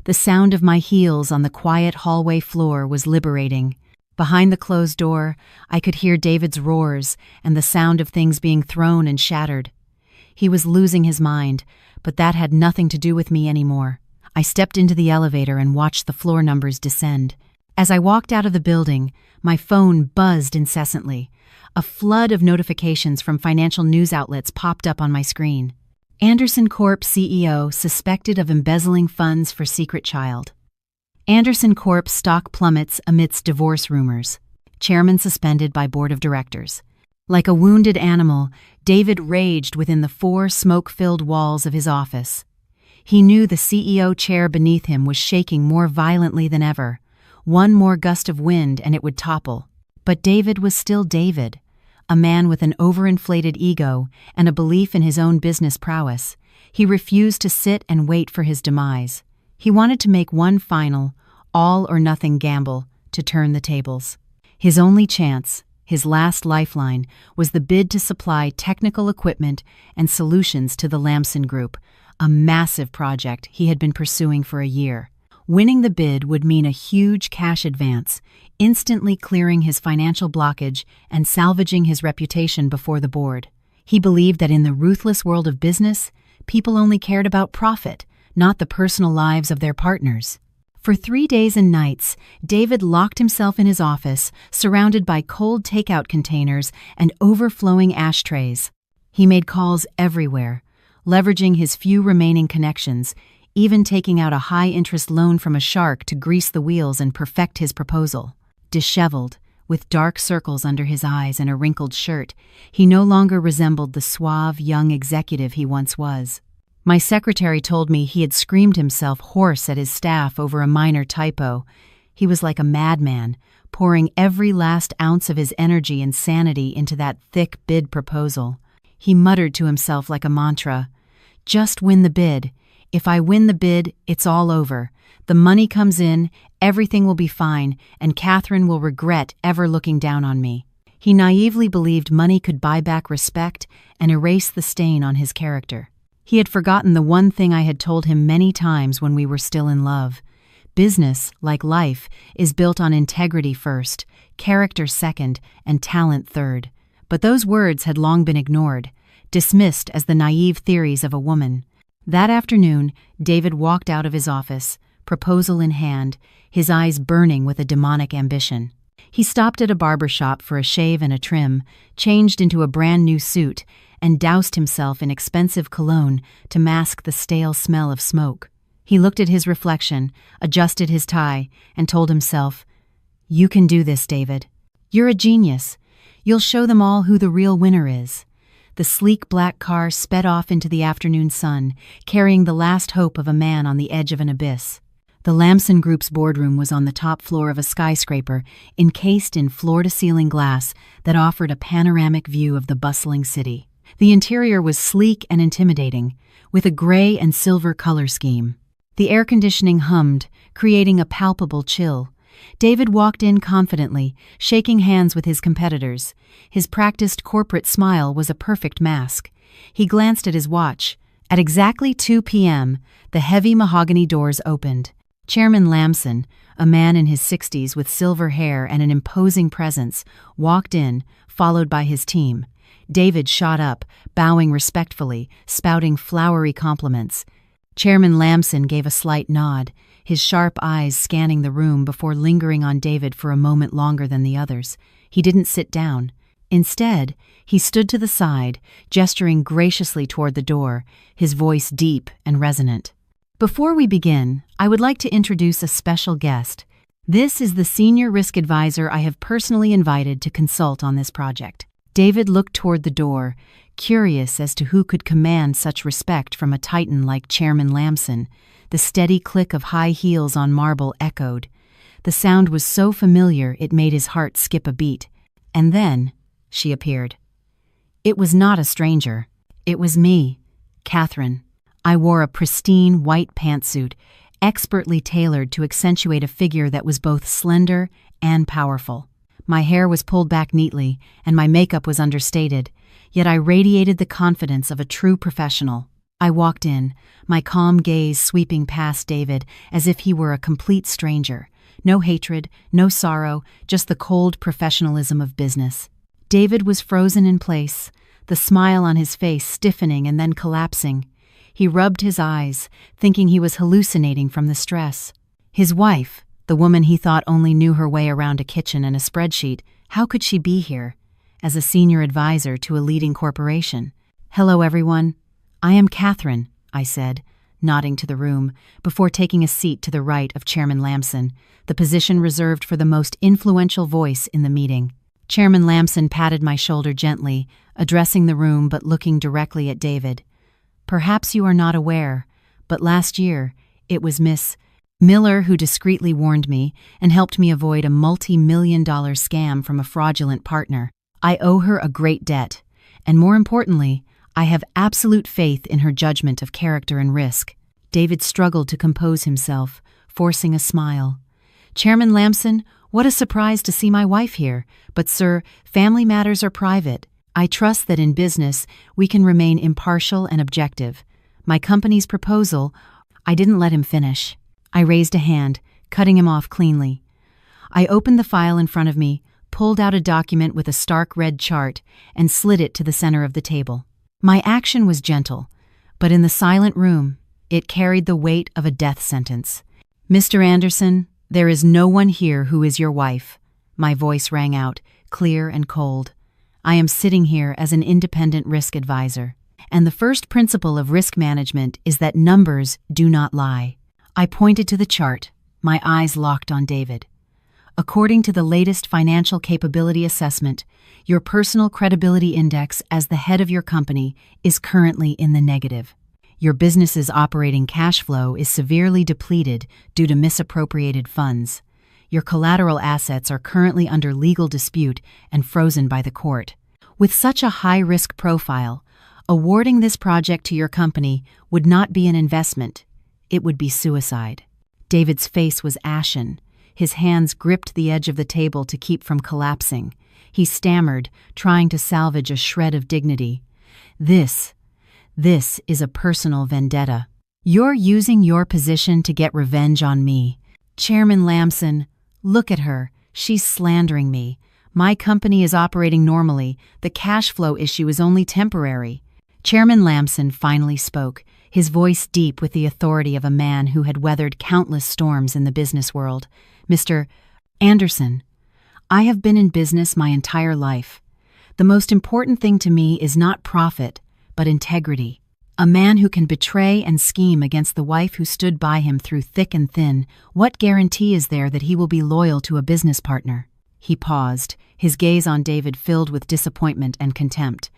The sound of my heels on the quiet hallway floor was liberating. Behind the closed door, I could hear David's roars and the sound of things being thrown and shattered. He was losing his mind, but that had nothing to do with me anymore. I stepped into the elevator and watched the floor numbers descend. As I walked out of the building, my phone buzzed incessantly. A flood of notifications from financial news outlets popped up on my screen. Anderson Corp CEO suspected of embezzling funds for secret child. Anderson Corp stock plummets amidst divorce rumors. Chairman suspended by board of directors. Like a wounded animal, David raged within the four smoke-filled walls of his office. He knew the CEO chair beneath him was shaking more violently than ever. One more gust of wind and it would topple. But David was still David, a man with an overinflated ego and a belief in his own business prowess. He refused to sit and wait for his demise. He wanted to make one final, all-or-nothing gamble to turn the tables. His only chance, his last lifeline, was the bid to supply technical equipment and solutions to the Lamson Group, a massive project he had been pursuing for a year. Winning the bid would mean a huge cash advance, instantly clearing his financial blockage and salvaging his reputation before the board. He believed that in the ruthless world of business, people only cared about profit, not the personal lives of their partners. For 3 days and nights, David locked himself in his office, surrounded by cold takeout containers and overflowing ashtrays. He made calls everywhere, leveraging his few remaining connections, even taking out a high-interest loan from a shark to grease the wheels and perfect his proposal. Disheveled, with dark circles under his eyes and a wrinkled shirt, he no longer resembled the suave young executive he once was. My secretary told me he had screamed himself hoarse at his staff over a minor typo. He was like a madman, pouring every last ounce of his energy and sanity into that thick bid proposal. He muttered to himself like a mantra, "Just win the bid. If I win the bid, it's all over. The money comes in, everything will be fine, and Catherine will regret ever looking down on me." He naively believed money could buy back respect and erase the stain on his character. He had forgotten the one thing I had told him many times when we were still in love. Business, like life, is built on integrity first, character second, and talent third. But those words had long been ignored, dismissed as the naive theories of a woman. That afternoon, David walked out of his office, proposal in hand, his eyes burning with a demonic ambition. He stopped at a barber shop for a shave and a trim, changed into a brand new suit, and doused himself in expensive cologne to mask the stale smell of smoke. He looked at his reflection, adjusted his tie, and told himself, "You can do this, David. You're a genius. You'll show them all who the real winner is." The sleek black car sped off into the afternoon sun, carrying the last hope of a man on the edge of an abyss. The Lamson Group's boardroom was on the top floor of a skyscraper, encased in floor-to-ceiling glass that offered a panoramic view of the bustling city. The interior was sleek and intimidating, with a gray and silver color scheme. The air conditioning hummed, creating a palpable chill. David walked in confidently, shaking hands with his competitors. His practiced corporate smile was a perfect mask. He glanced at his watch. At exactly 2 p.m., the heavy mahogany doors opened. Chairman Lamson, a man in his 60s with silver hair and an imposing presence, walked in, followed by his team. David shot up, bowing respectfully, spouting flowery compliments. Chairman Lamson gave a slight nod, his sharp eyes scanning the room before lingering on David for a moment longer than the others. He didn't sit down. Instead, he stood to the side, gesturing graciously toward the door, his voice deep and resonant. Before we begin, I would like to introduce a special guest. This is the senior risk advisor I have personally invited to consult on this project. David looked toward the door, curious as to who could command such respect from a titan like Chairman Lamson. The steady click of high heels on marble echoed. The sound was so familiar it made his heart skip a beat. And then she appeared. It was not a stranger. It was me, Catherine. I wore a pristine white pantsuit, expertly tailored to accentuate a figure that was both slender and powerful. My hair was pulled back neatly, and my makeup was understated, yet I radiated the confidence of a true professional. I walked in, my calm gaze sweeping past David as if he were a complete stranger. No hatred, no sorrow, just the cold professionalism of business. David was frozen in place, the smile on his face stiffening and then collapsing. He rubbed his eyes, thinking he was hallucinating from the stress. His wife, the woman he thought only knew her way around a kitchen and a spreadsheet, how could she be here? As a senior advisor to a leading corporation. "Hello, everyone. I am Catherine," I said, nodding to the room, before taking a seat to the right of Chairman Lamson, the position reserved for the most influential voice in the meeting. Chairman Lamson patted my shoulder gently, addressing the room but looking directly at David. "Perhaps you are not aware, but last year it was Miss Miller who discreetly warned me and helped me avoid a multi-million-dollar scam from a fraudulent partner. I owe her a great debt, and more importantly, I have absolute faith in her judgment of character and risk." David struggled to compose himself, forcing a smile. "Chairman Lamson, what a surprise to see my wife here. But sir, family matters are private. I trust that in business we can remain impartial and objective. My company's proposal—" I didn't let him finish. I raised a hand, cutting him off cleanly. I opened the file in front of me, pulled out a document with a stark red chart, and slid it to the center of the table. My action was gentle, but in the silent room, it carried the weight of a death sentence. "Mr. Anderson, there is no one here who is your wife." My voice rang out, clear and cold. "I am sitting here as an independent risk advisor, and the first principle of risk management is that numbers do not lie." I pointed to the chart, my eyes locked on David. "According to the latest financial capability assessment, your personal credibility index as the head of your company is currently in the negative. Your business's operating cash flow is severely depleted due to misappropriated funds. Your collateral assets are currently under legal dispute and frozen by the court. With such a high-risk profile, awarding this project to your company would not be an investment. It would be suicide." David's face was ashen. His hands gripped the edge of the table to keep from collapsing. He stammered, trying to salvage a shred of dignity. This is a personal vendetta. You're using your position to get revenge on me. Chairman Lamson, look at her. She's slandering me. My company is operating normally. The cash flow issue is only temporary." Chairman Lamson finally spoke, his voice deep with the authority of a man who had weathered countless storms in the business world. "Mr. Anderson, I have been in business my entire life. The most important thing to me is not profit, but integrity. A man who can betray and scheme against the wife who stood by him through thick and thin, what guarantee is there that he will be loyal to a business partner?" He paused, his gaze on David filled with disappointment and contempt.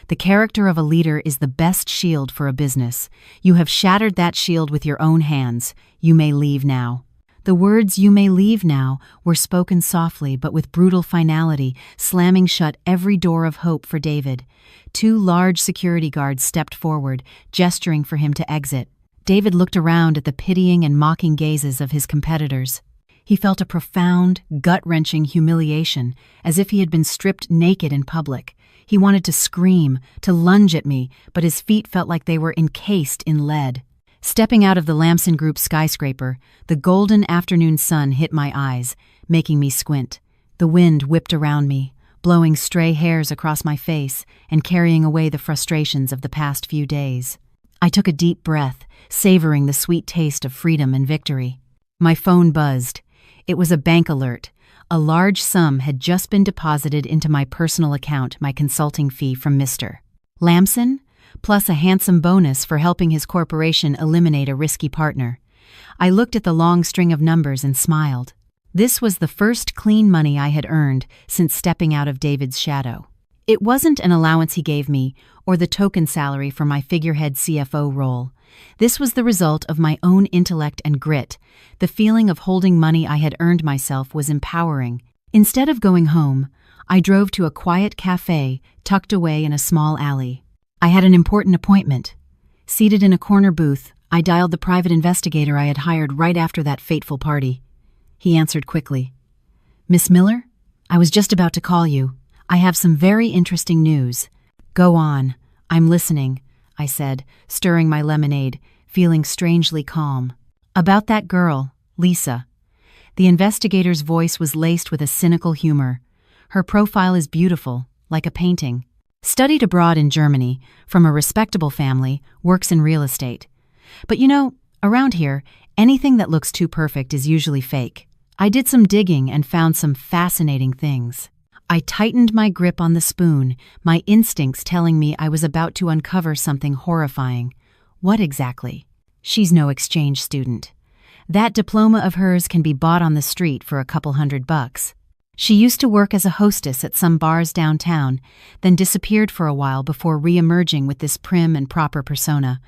The character of a leader is the best shield for a business. You have shattered that shield with your own hands. You may leave now. The words "you may leave now" were spoken softly but with brutal finality, slamming shut every door of hope for David. 2 large security guards stepped forward, gesturing for him to exit. David looked around at the pitying and mocking gazes of his competitors. He felt a profound, gut-wrenching humiliation, as if he had been stripped naked in public. He wanted to scream, to lunge at me, but his feet felt like they were encased in lead. Stepping out of the Lamson Group skyscraper, the golden afternoon sun hit my eyes, making me squint. The wind whipped around me, blowing stray hairs across my face and carrying away the frustrations of the past few days. I took a deep breath, savoring the sweet taste of freedom and victory. My phone buzzed. It was a bank alert. A large sum had just been deposited into my personal account, my consulting fee from Mr. Lamson, plus a handsome bonus for helping his corporation eliminate a risky partner. I looked at the long string of numbers and smiled. This was the first clean money I had earned since stepping out of David's shadow. It wasn't an allowance he gave me or the token salary for my figurehead CFO role. This was the result of my own intellect and grit. The feeling of holding money I had earned myself was empowering. Instead of going home, I drove to a quiet cafe tucked away in a small alley. I had an important appointment. Seated in a corner booth, I dialed the private investigator I had hired right after that fateful party. He answered quickly. "Miss Miller? I was just about to call you. I have some very interesting news." "Go on. I'm listening," I said, stirring my lemonade, feeling strangely calm. "About that girl, Lisa." The investigator's voice was laced with a cynical humor. "Her profile is beautiful, like a painting. Studied abroad in Germany, from a respectable family, works in real estate. But around here, anything that looks too perfect is usually fake. I did some digging and found some fascinating things." I tightened my grip on the spoon, my instincts telling me I was about to uncover something horrifying. What exactly? "She's no exchange student. That diploma of hers can be bought on the street for a couple $100. She used to work as a hostess at some bars downtown, then disappeared for a while before re-emerging with this prim and proper persona.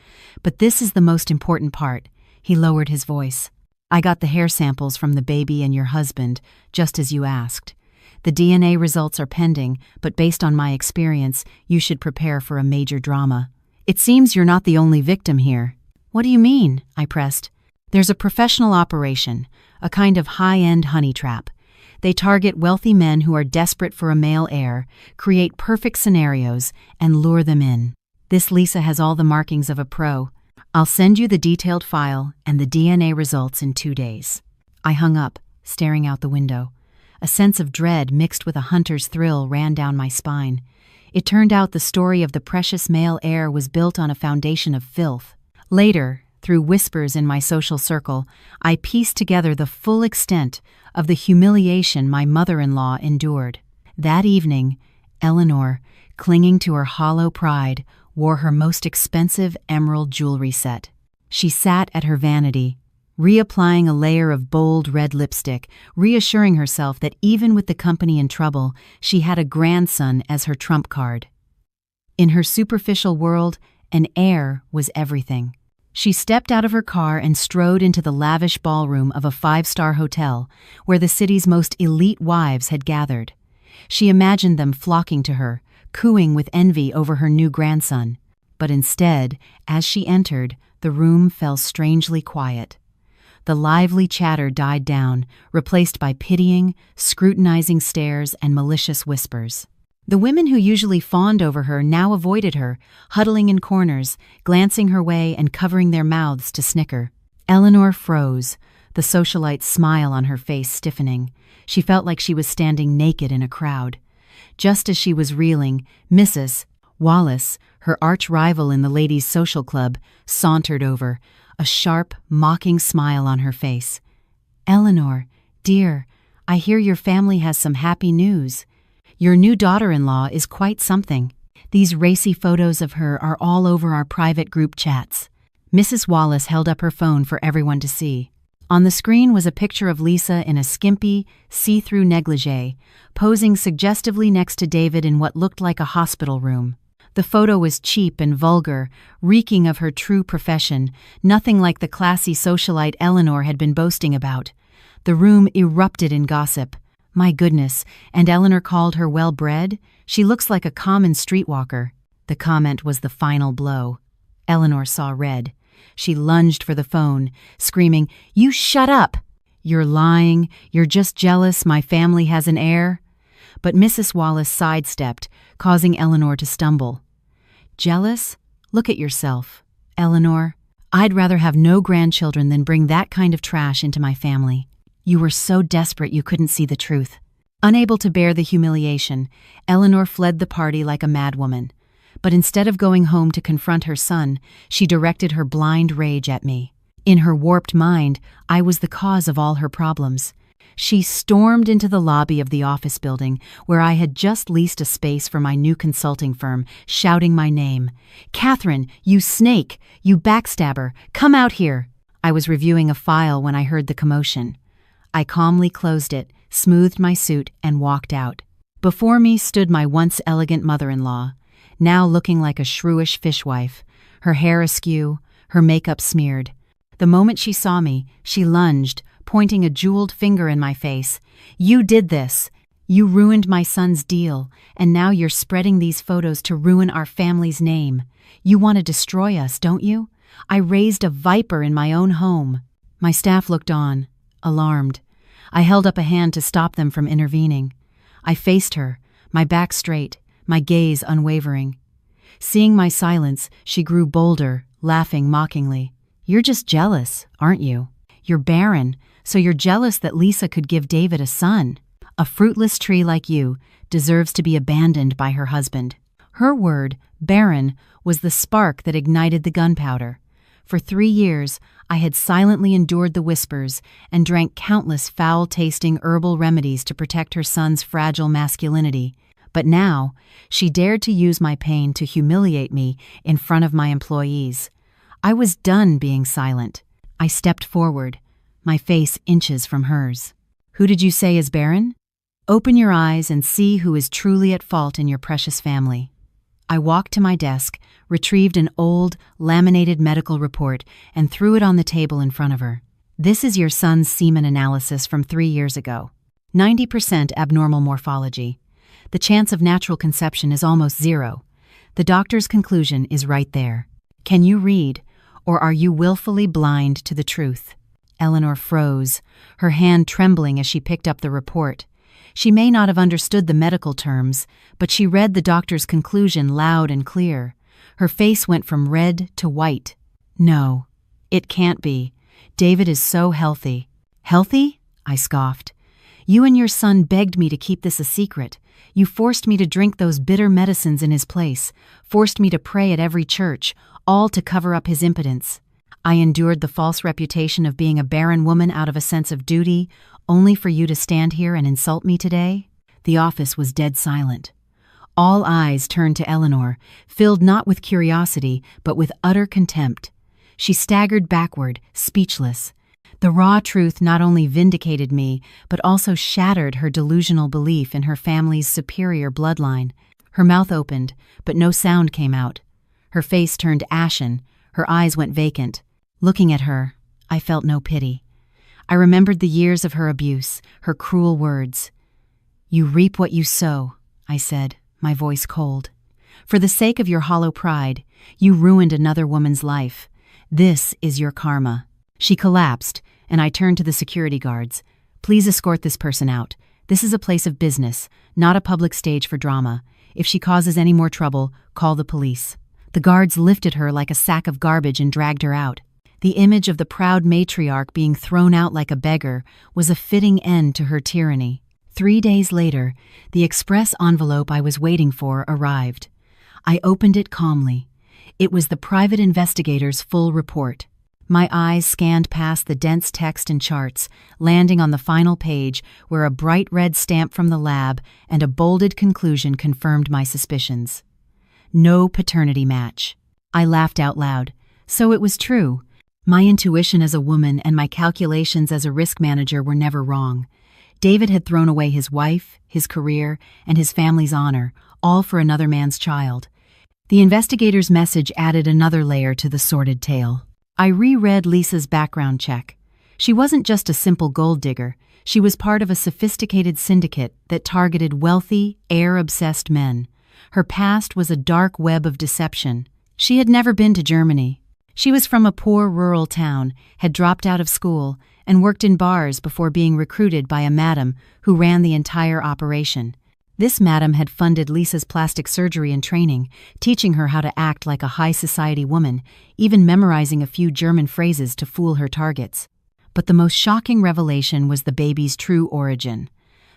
But this is the most important part." He lowered his voice. "I got the hair samples from the baby and your husband, just as you asked. The DNA results are pending, but based on my experience, you should prepare for a major drama. It seems you're not the only victim here." "What do you mean?" I pressed. "There's a professional operation, a kind of high-end honey trap. They target wealthy men who are desperate for a male heir, create perfect scenarios, and lure them in. This Lisa has all the markings of a pro. I'll send you the detailed file and the DNA results in 2 days." I hung up, staring out the window. A sense of dread mixed with a hunter's thrill ran down my spine. It turned out the story of the precious male heir was built on a foundation of filth. Later, through whispers in my social circle, I pieced together the full extent of the humiliation my mother-in-law endured. That evening, Eleanor, clinging to her hollow pride, wore her most expensive emerald jewelry set. She sat at her vanity, reapplying a layer of bold red lipstick, reassuring herself that even with the company in trouble, she had a grandson as her trump card. In her superficial world, an heir was everything. She stepped out of her car and strode into the lavish ballroom of a 5-star hotel where the city's most elite wives had gathered. She imagined them flocking to her, cooing with envy over her new grandson. But instead, as she entered, the room fell strangely quiet. The lively chatter died down, replaced by pitying, scrutinizing stares and malicious whispers. The women who usually fawned over her now avoided her, huddling in corners, glancing her way and covering their mouths to snicker. Eleanor froze, the socialite's smile on her face stiffening. She felt like she was standing naked in a crowd. Just as she was reeling, Mrs. Wallace, her arch-rival in the ladies' social club, sauntered over, a sharp, mocking smile on her face. "Eleanor, dear, I hear your family has some happy news. Your new daughter-in-law is quite something. These racy photos of her are all over our private group chats." Mrs. Wallace held up her phone for everyone to see. On the screen was a picture of Lisa in a skimpy, see-through negligee, posing suggestively next to David in what looked like a hospital room. The photo was cheap and vulgar, reeking of her true profession, nothing like the classy socialite Eleanor had been boasting about. The room erupted in gossip. My goodness, and Eleanor called her well-bred? She looks like a common streetwalker. The comment was the final blow. Eleanor saw red. She lunged for the phone, screaming, "You shut up! You're lying. You're just jealous my family has an heir." But Mrs. Wallace sidestepped, causing Eleanor to stumble. "Jealous? Look at yourself. Eleanor, I'd rather have no grandchildren than bring that kind of trash into my family. You were so desperate you couldn't see the truth." Unable to bear the humiliation, Eleanor fled the party like a madwoman. But instead of going home to confront her son, she directed her blind rage at me. In her warped mind, I was the cause of all her problems. She stormed into the lobby of the office building, where I had just leased a space for my new consulting firm, shouting my name. "Catherine, you snake! You backstabber! Come out here!" I was reviewing a file when I heard the commotion. I calmly closed it, smoothed my suit, and walked out. Before me stood my once elegant mother-in-law, now looking like a shrewish fishwife, her hair askew, her makeup smeared. The moment she saw me, she lunged, pointing a jeweled finger in my face. "You did this! You ruined my son's deal, and now you're spreading these photos to ruin our family's name. You want to destroy us, don't you? I raised a viper in my own home." My staff looked on, alarmed. I held up a hand to stop them from intervening. I faced her, my back straight, my gaze unwavering. Seeing my silence, she grew bolder, laughing mockingly. "You're just jealous, aren't you? You're barren, so you're jealous that Lisa could give David a son. A fruitless tree like you deserves to be abandoned by her husband." Her word, barren, was the spark that ignited the gunpowder. For 3 years, I had silently endured the whispers and drank countless foul-tasting herbal remedies to protect her son's fragile masculinity. But now, she dared to use my pain to humiliate me in front of my employees. I was done being silent. I stepped forward, my face inches from hers. "Who did you say is barren? Open your eyes and see who is truly at fault in your precious family." I walked to my desk, retrieved an old, laminated medical report, and threw it on the table in front of her. "This is your son's semen analysis from 3 years ago. 90% abnormal morphology. The chance of natural conception is almost zero. The doctor's conclusion is right there. Can you read, or are you willfully blind to the truth?" Eleanor froze, her hand trembling as she picked up the report. She may not have understood the medical terms, but she read the doctor's conclusion loud and clear. Her face went from red to white. "No, it can't be. David is so healthy." "Healthy?" I scoffed. "You and your son begged me to keep this a secret. You forced me to drink those bitter medicines in his place, forced me to pray at every church, all to cover up his impotence. I endured the false reputation of being a barren woman out of a sense of duty, only for you to stand here and insult me today?" The office was dead silent. All eyes turned to Eleanor, filled not with curiosity, but with utter contempt. She staggered backward, speechless. The raw truth not only vindicated me, but also shattered her delusional belief in her family's superior bloodline. Her mouth opened, but no sound came out. Her face turned ashen, her eyes went vacant. Looking at her, I felt no pity. I remembered the years of her abuse, her cruel words. "You reap what you sow," I said, my voice cold. "For the sake of your hollow pride, you ruined another woman's life. This is your karma." She collapsed, and I turned to the security guards. "Please escort this person out. This is a place of business, not a public stage for drama. If she causes any more trouble, call the police." The guards lifted her like a sack of garbage and dragged her out. The image of the proud matriarch being thrown out like a beggar was a fitting end to her tyranny. 3 days later, the express envelope I was waiting for arrived. I opened it calmly. It was the private investigator's full report. My eyes scanned past the dense text and charts, landing on the final page where a bright red stamp from the lab and a bolded conclusion confirmed my suspicions. No paternity match. I laughed out loud. So it was true. My intuition as a woman and my calculations as a risk manager were never wrong. David had thrown away his wife, his career, and his family's honor, all for another man's child. The investigator's message added another layer to the sordid tale. I reread Lisa's background check. She wasn't just a simple gold digger. She was part of a sophisticated syndicate that targeted wealthy, heir-obsessed men. Her past was a dark web of deception. She had never been to Germany. She was from a poor rural town, had dropped out of school, and worked in bars before being recruited by a madam who ran the entire operation. This madam had funded Lisa's plastic surgery and training, teaching her how to act like a high society woman, even memorizing a few German phrases to fool her targets. But the most shocking revelation was the baby's true origin.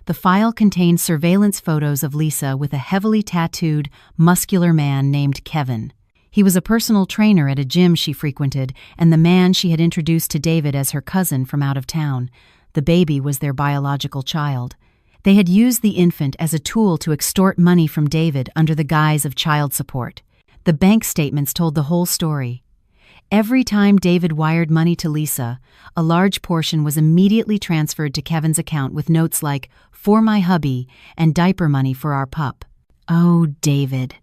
The file contained surveillance photos of Lisa with a heavily tattooed, muscular man named Kevin. He was a personal trainer at a gym she frequented, and the man she had introduced to David as her cousin from out of town. The baby was their biological child. They had used the infant as a tool to extort money from David under the guise of child support. The bank statements told the whole story. Every time David wired money to Lisa, a large portion was immediately transferred to Kevin's account with notes like, "For my hubby," and "diaper money for our pup." Oh, David.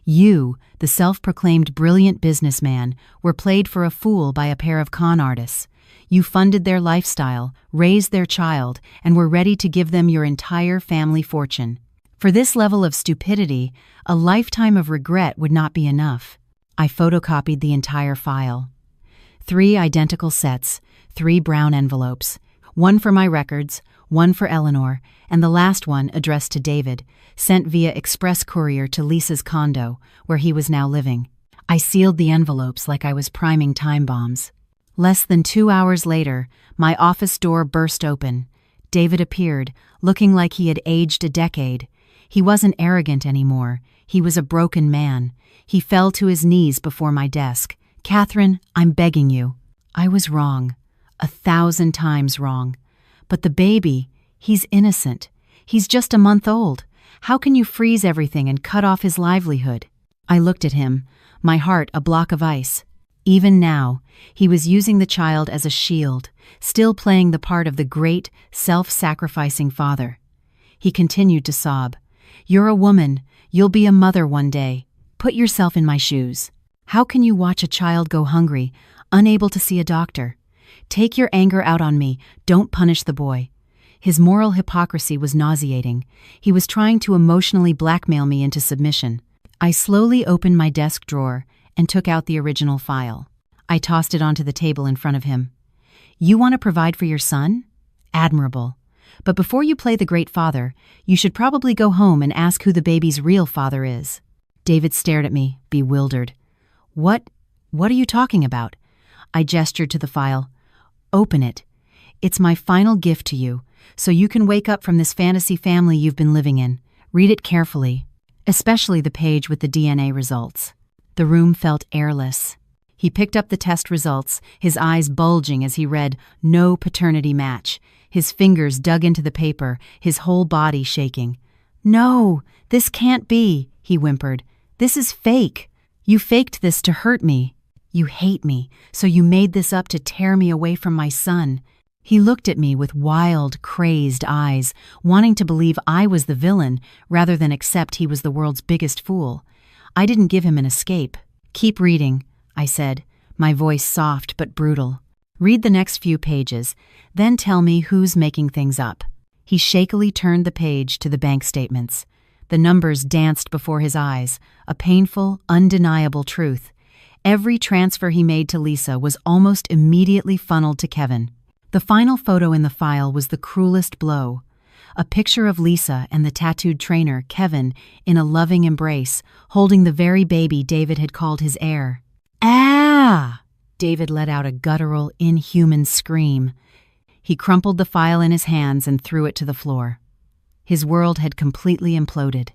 You, the self-proclaimed brilliant businessman, were played for a fool by a pair of con artists. You funded their lifestyle, raised their child, and were ready to give them your entire family fortune. For this level of stupidity, a lifetime of regret would not be enough. I photocopied the entire file. 3 identical sets, 3 brown envelopes, one for my records, one for Eleanor, and the last one addressed to David, sent via express courier to Lisa's condo, where he was now living. I sealed the envelopes like I was priming time bombs. Less than 2 hours later, my office door burst open. David appeared, looking like he had aged a decade. He wasn't arrogant anymore. He was a broken man. He fell to his knees before my desk. "Catherine, I'm begging you." I was wrong. 1,000 times wrong. But the baby, he's innocent. He's just a month old. How can you freeze everything and cut off his livelihood? I looked at him, my heart a block of ice. Even now, he was using the child as a shield, still playing the part of the great, self-sacrificing father. He continued to sob. "You're a woman. You'll be a mother one day. Put yourself in my shoes. How can you watch a child go hungry, unable to see a doctor? Take your anger out on me. Don't punish the boy." His moral hypocrisy was nauseating. He was trying to emotionally blackmail me into submission. I slowly opened my desk drawer and took out the original file. I tossed it onto the table in front of him. "You want to provide for your son? Admirable. But before you play the great father, you should probably go home and ask who the baby's real father is." David stared at me, bewildered. What are you talking about?" I gestured to the file. "Open it. It's my final gift to you, so you can wake up from this fantasy family you've been living in. Read it carefully, especially the page with the DNA results." The room felt airless. He picked up the test results, his eyes bulging as he read, "No paternity match." His fingers dug into the paper, his whole body shaking. "No, this can't be," he whimpered. "This is fake. You faked this to hurt me. You hate me, so you made this up to tear me away from my son." He looked at me with wild, crazed eyes, wanting to believe I was the villain rather than accept he was the world's biggest fool. I didn't give him an escape. "Keep reading," I said, my voice soft but brutal. "Read the next few pages, then tell me who's making things up." He shakily turned the page to the bank statements. The numbers danced before his eyes, a painful, undeniable truth. Every transfer he made to Lisa was almost immediately funneled to Kevin. The final photo in the file was the cruelest blow. A picture of Lisa and the tattooed trainer, Kevin, in a loving embrace, holding the very baby David had called his heir. "Ah!" David let out a guttural, inhuman scream. He crumpled the file in his hands and threw it to the floor. His world had completely imploded.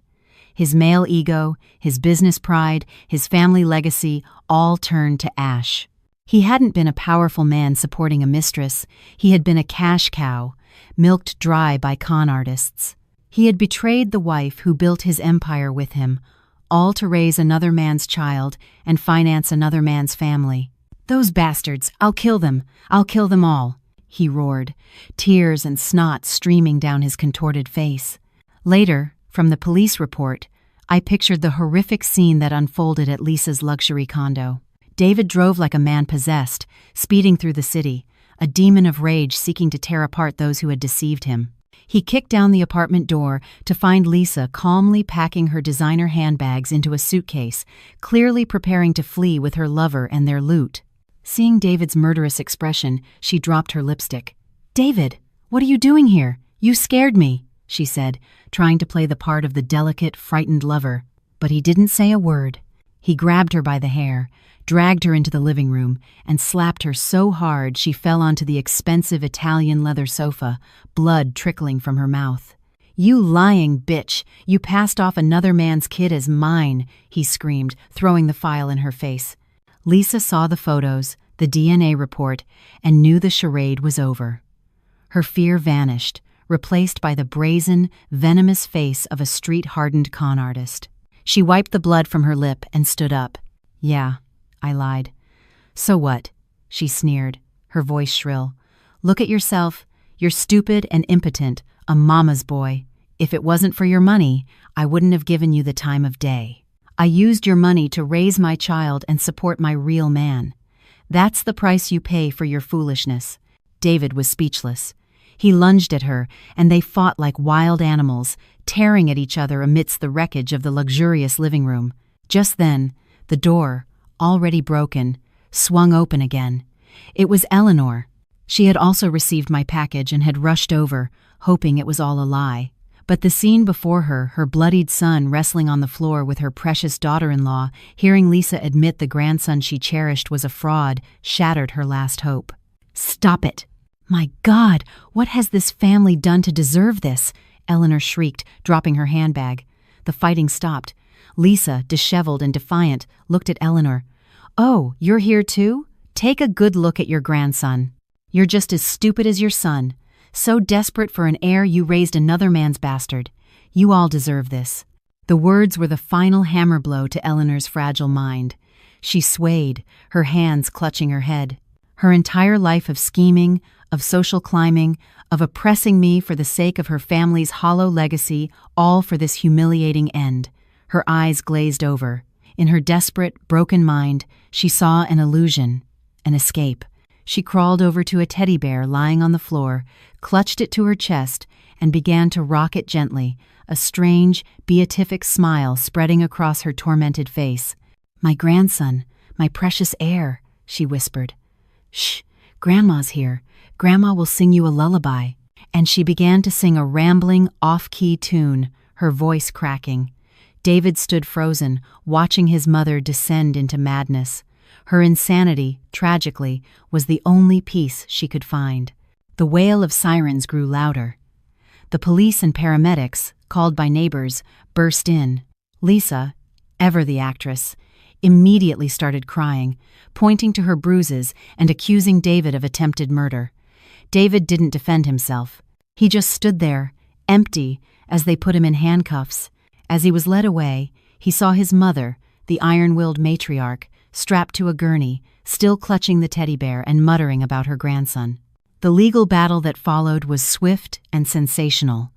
His male ego, his business pride, his family legacy all turned to ash. He hadn't been a powerful man supporting a mistress. He had been a cash cow, milked dry by con artists. He had betrayed the wife who built his empire with him, all to raise another man's child and finance another man's family. "Those bastards! I'll kill them! I'll kill them all!" he roared, tears and snot streaming down his contorted face. Later, from the police report, I pictured the horrific scene that unfolded at Lisa's luxury condo. David drove like a man possessed, speeding through the city, a demon of rage seeking to tear apart those who had deceived him. He kicked down the apartment door to find Lisa calmly packing her designer handbags into a suitcase, clearly preparing to flee with her lover and their loot. Seeing David's murderous expression, she dropped her lipstick. "David, what are you doing here? You scared me," she said, trying to play the part of the delicate, frightened lover. But he didn't say a word. He grabbed her by the hair, dragged her into the living room, and slapped her so hard she fell onto the expensive Italian leather sofa, blood trickling from her mouth. "You lying bitch! You passed off another man's kid as mine!" he screamed, throwing the file in her face. Lisa saw the photos, the DNA report, and knew the charade was over. Her fear vanished, replaced by the brazen, venomous face of a street-hardened con artist. She wiped the blood from her lip and stood up. "Yeah," I lied. "So what?" she sneered, her voice shrill. "Look at yourself. You're stupid and impotent, a mama's boy. If it wasn't for your money, I wouldn't have given you the time of day. I used your money to raise my child and support my real man. That's the price you pay for your foolishness." David was speechless. He lunged at her, and they fought like wild animals, tearing at each other amidst the wreckage of the luxurious living room. Just then, the door, already broken, swung open again. It was Eleanor. She had also received my package and had rushed over, hoping it was all a lie. But the scene before her, her bloodied son wrestling on the floor with her precious daughter-in-law, hearing Lisa admit the grandson she cherished was a fraud, shattered her last hope. "Stop it! My God, what has this family done to deserve this?" Eleanor shrieked, dropping her handbag. The fighting stopped. Lisa, disheveled and defiant, looked at Eleanor. "Oh, you're here too? Take a good look at your grandson. You're just as stupid as your son. So desperate for an heir you raised another man's bastard. You all deserve this." The words were the final hammer blow to Eleanor's fragile mind. She swayed, her hands clutching her head. Her entire life of scheming, of social climbing, of oppressing me for the sake of her family's hollow legacy, all for this humiliating end. Her eyes glazed over. In her desperate, broken mind, she saw an illusion, an escape. She crawled over to a teddy bear lying on the floor, clutched it to her chest, and began to rock it gently, a strange, beatific smile spreading across her tormented face. "My grandson, my precious heir," she whispered. "Shh, Grandma's here. Grandma will sing you a lullaby." And she began to sing a rambling, off-key tune, her voice cracking. David stood frozen, watching his mother descend into madness. Her insanity, tragically, was the only peace she could find. The wail of sirens grew louder. The police and paramedics, called by neighbors, burst in. Lisa, ever the actress, immediately started crying, pointing to her bruises and accusing David of attempted murder. David didn't defend himself. He just stood there, empty, as they put him in handcuffs. As he was led away, he saw his mother, the iron-willed matriarch, strapped to a gurney, still clutching the teddy bear and muttering about her grandson. The legal battle that followed was swift and sensational.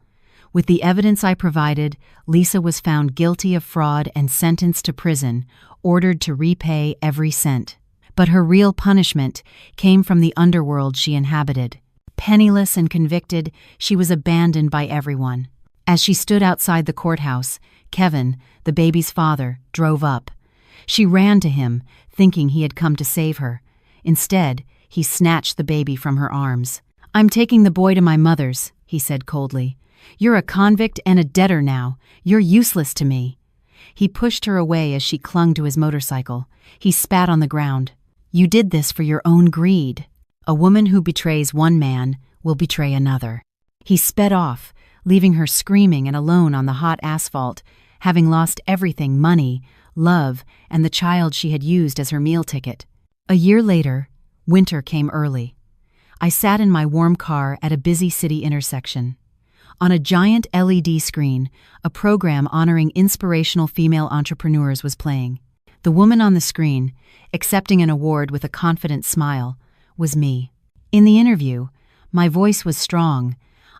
With the evidence I provided, Lisa was found guilty of fraud and sentenced to prison, ordered to repay every cent. But her real punishment came from the underworld she inhabited. Penniless and convicted, she was abandoned by everyone. As she stood outside the courthouse, Kevin, the baby's father, drove up. She ran to him, thinking he had come to save her. Instead, he snatched the baby from her arms. "I'm taking the boy to my mother's," he said coldly. "You're a convict and a debtor now. You're useless to me." He pushed her away as she clung to his motorcycle. He spat on the ground. "You did this for your own greed. A woman who betrays one man will betray another." He sped off, leaving her screaming and alone on the hot asphalt, having lost everything: money, love, and the child she had used as her meal ticket. A year later, winter came early. I sat in my warm car at a busy city intersection. On a giant LED screen, a program honoring inspirational female entrepreneurs was playing. The woman on the screen, accepting an award with a confident smile, was me. In the interview, my voice was strong.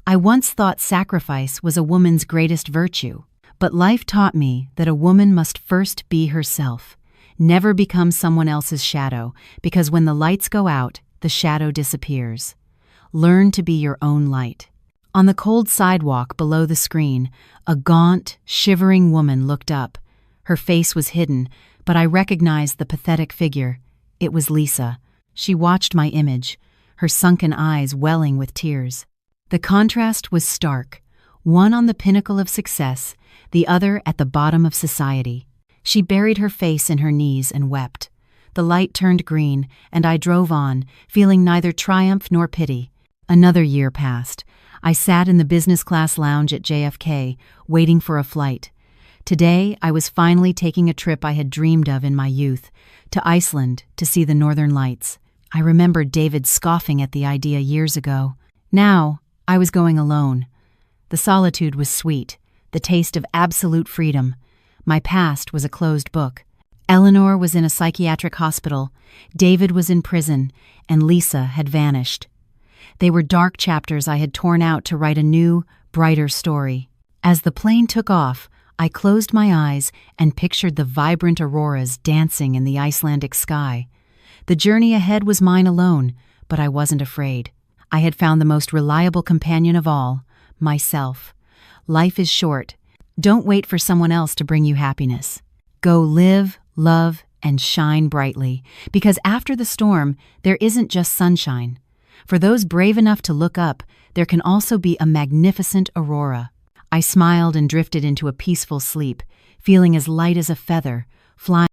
I once thought sacrifice was a woman's greatest virtue, but life taught me that a woman must first be herself. Never become someone else's shadow, because when the lights go out, the shadow disappears. Learn to be your own light. On the cold sidewalk below the screen, a gaunt, shivering woman looked up. Her face was hidden, but I recognized the pathetic figure. It was Lisa. She watched my image, her sunken eyes welling with tears. The contrast was stark, one on the pinnacle of success, the other at the bottom of society. She buried her face in her knees and wept. The light turned green, and I drove on, feeling neither triumph nor pity. Another year passed. I sat in the business class lounge at JFK, waiting for a flight. Today, I was finally taking a trip I had dreamed of in my youth, to Iceland to see the northern lights. I remembered David scoffing at the idea years ago. Now, I was going alone. The solitude was sweet, the taste of absolute freedom. My past was a closed book. Eleanor was in a psychiatric hospital, David was in prison, and Lisa had vanished. They were dark chapters I had torn out to write a new, brighter story. As the plane took off, I closed my eyes and pictured the vibrant auroras dancing in the Icelandic sky. The journey ahead was mine alone, but I wasn't afraid. I had found the most reliable companion of all, myself. Life is short. Don't wait for someone else to bring you happiness. Go live, love, and shine brightly, because after the storm, there isn't just sunshine. For those brave enough to look up, there can also be a magnificent aurora. I smiled and drifted into a peaceful sleep, feeling as light as a feather, flying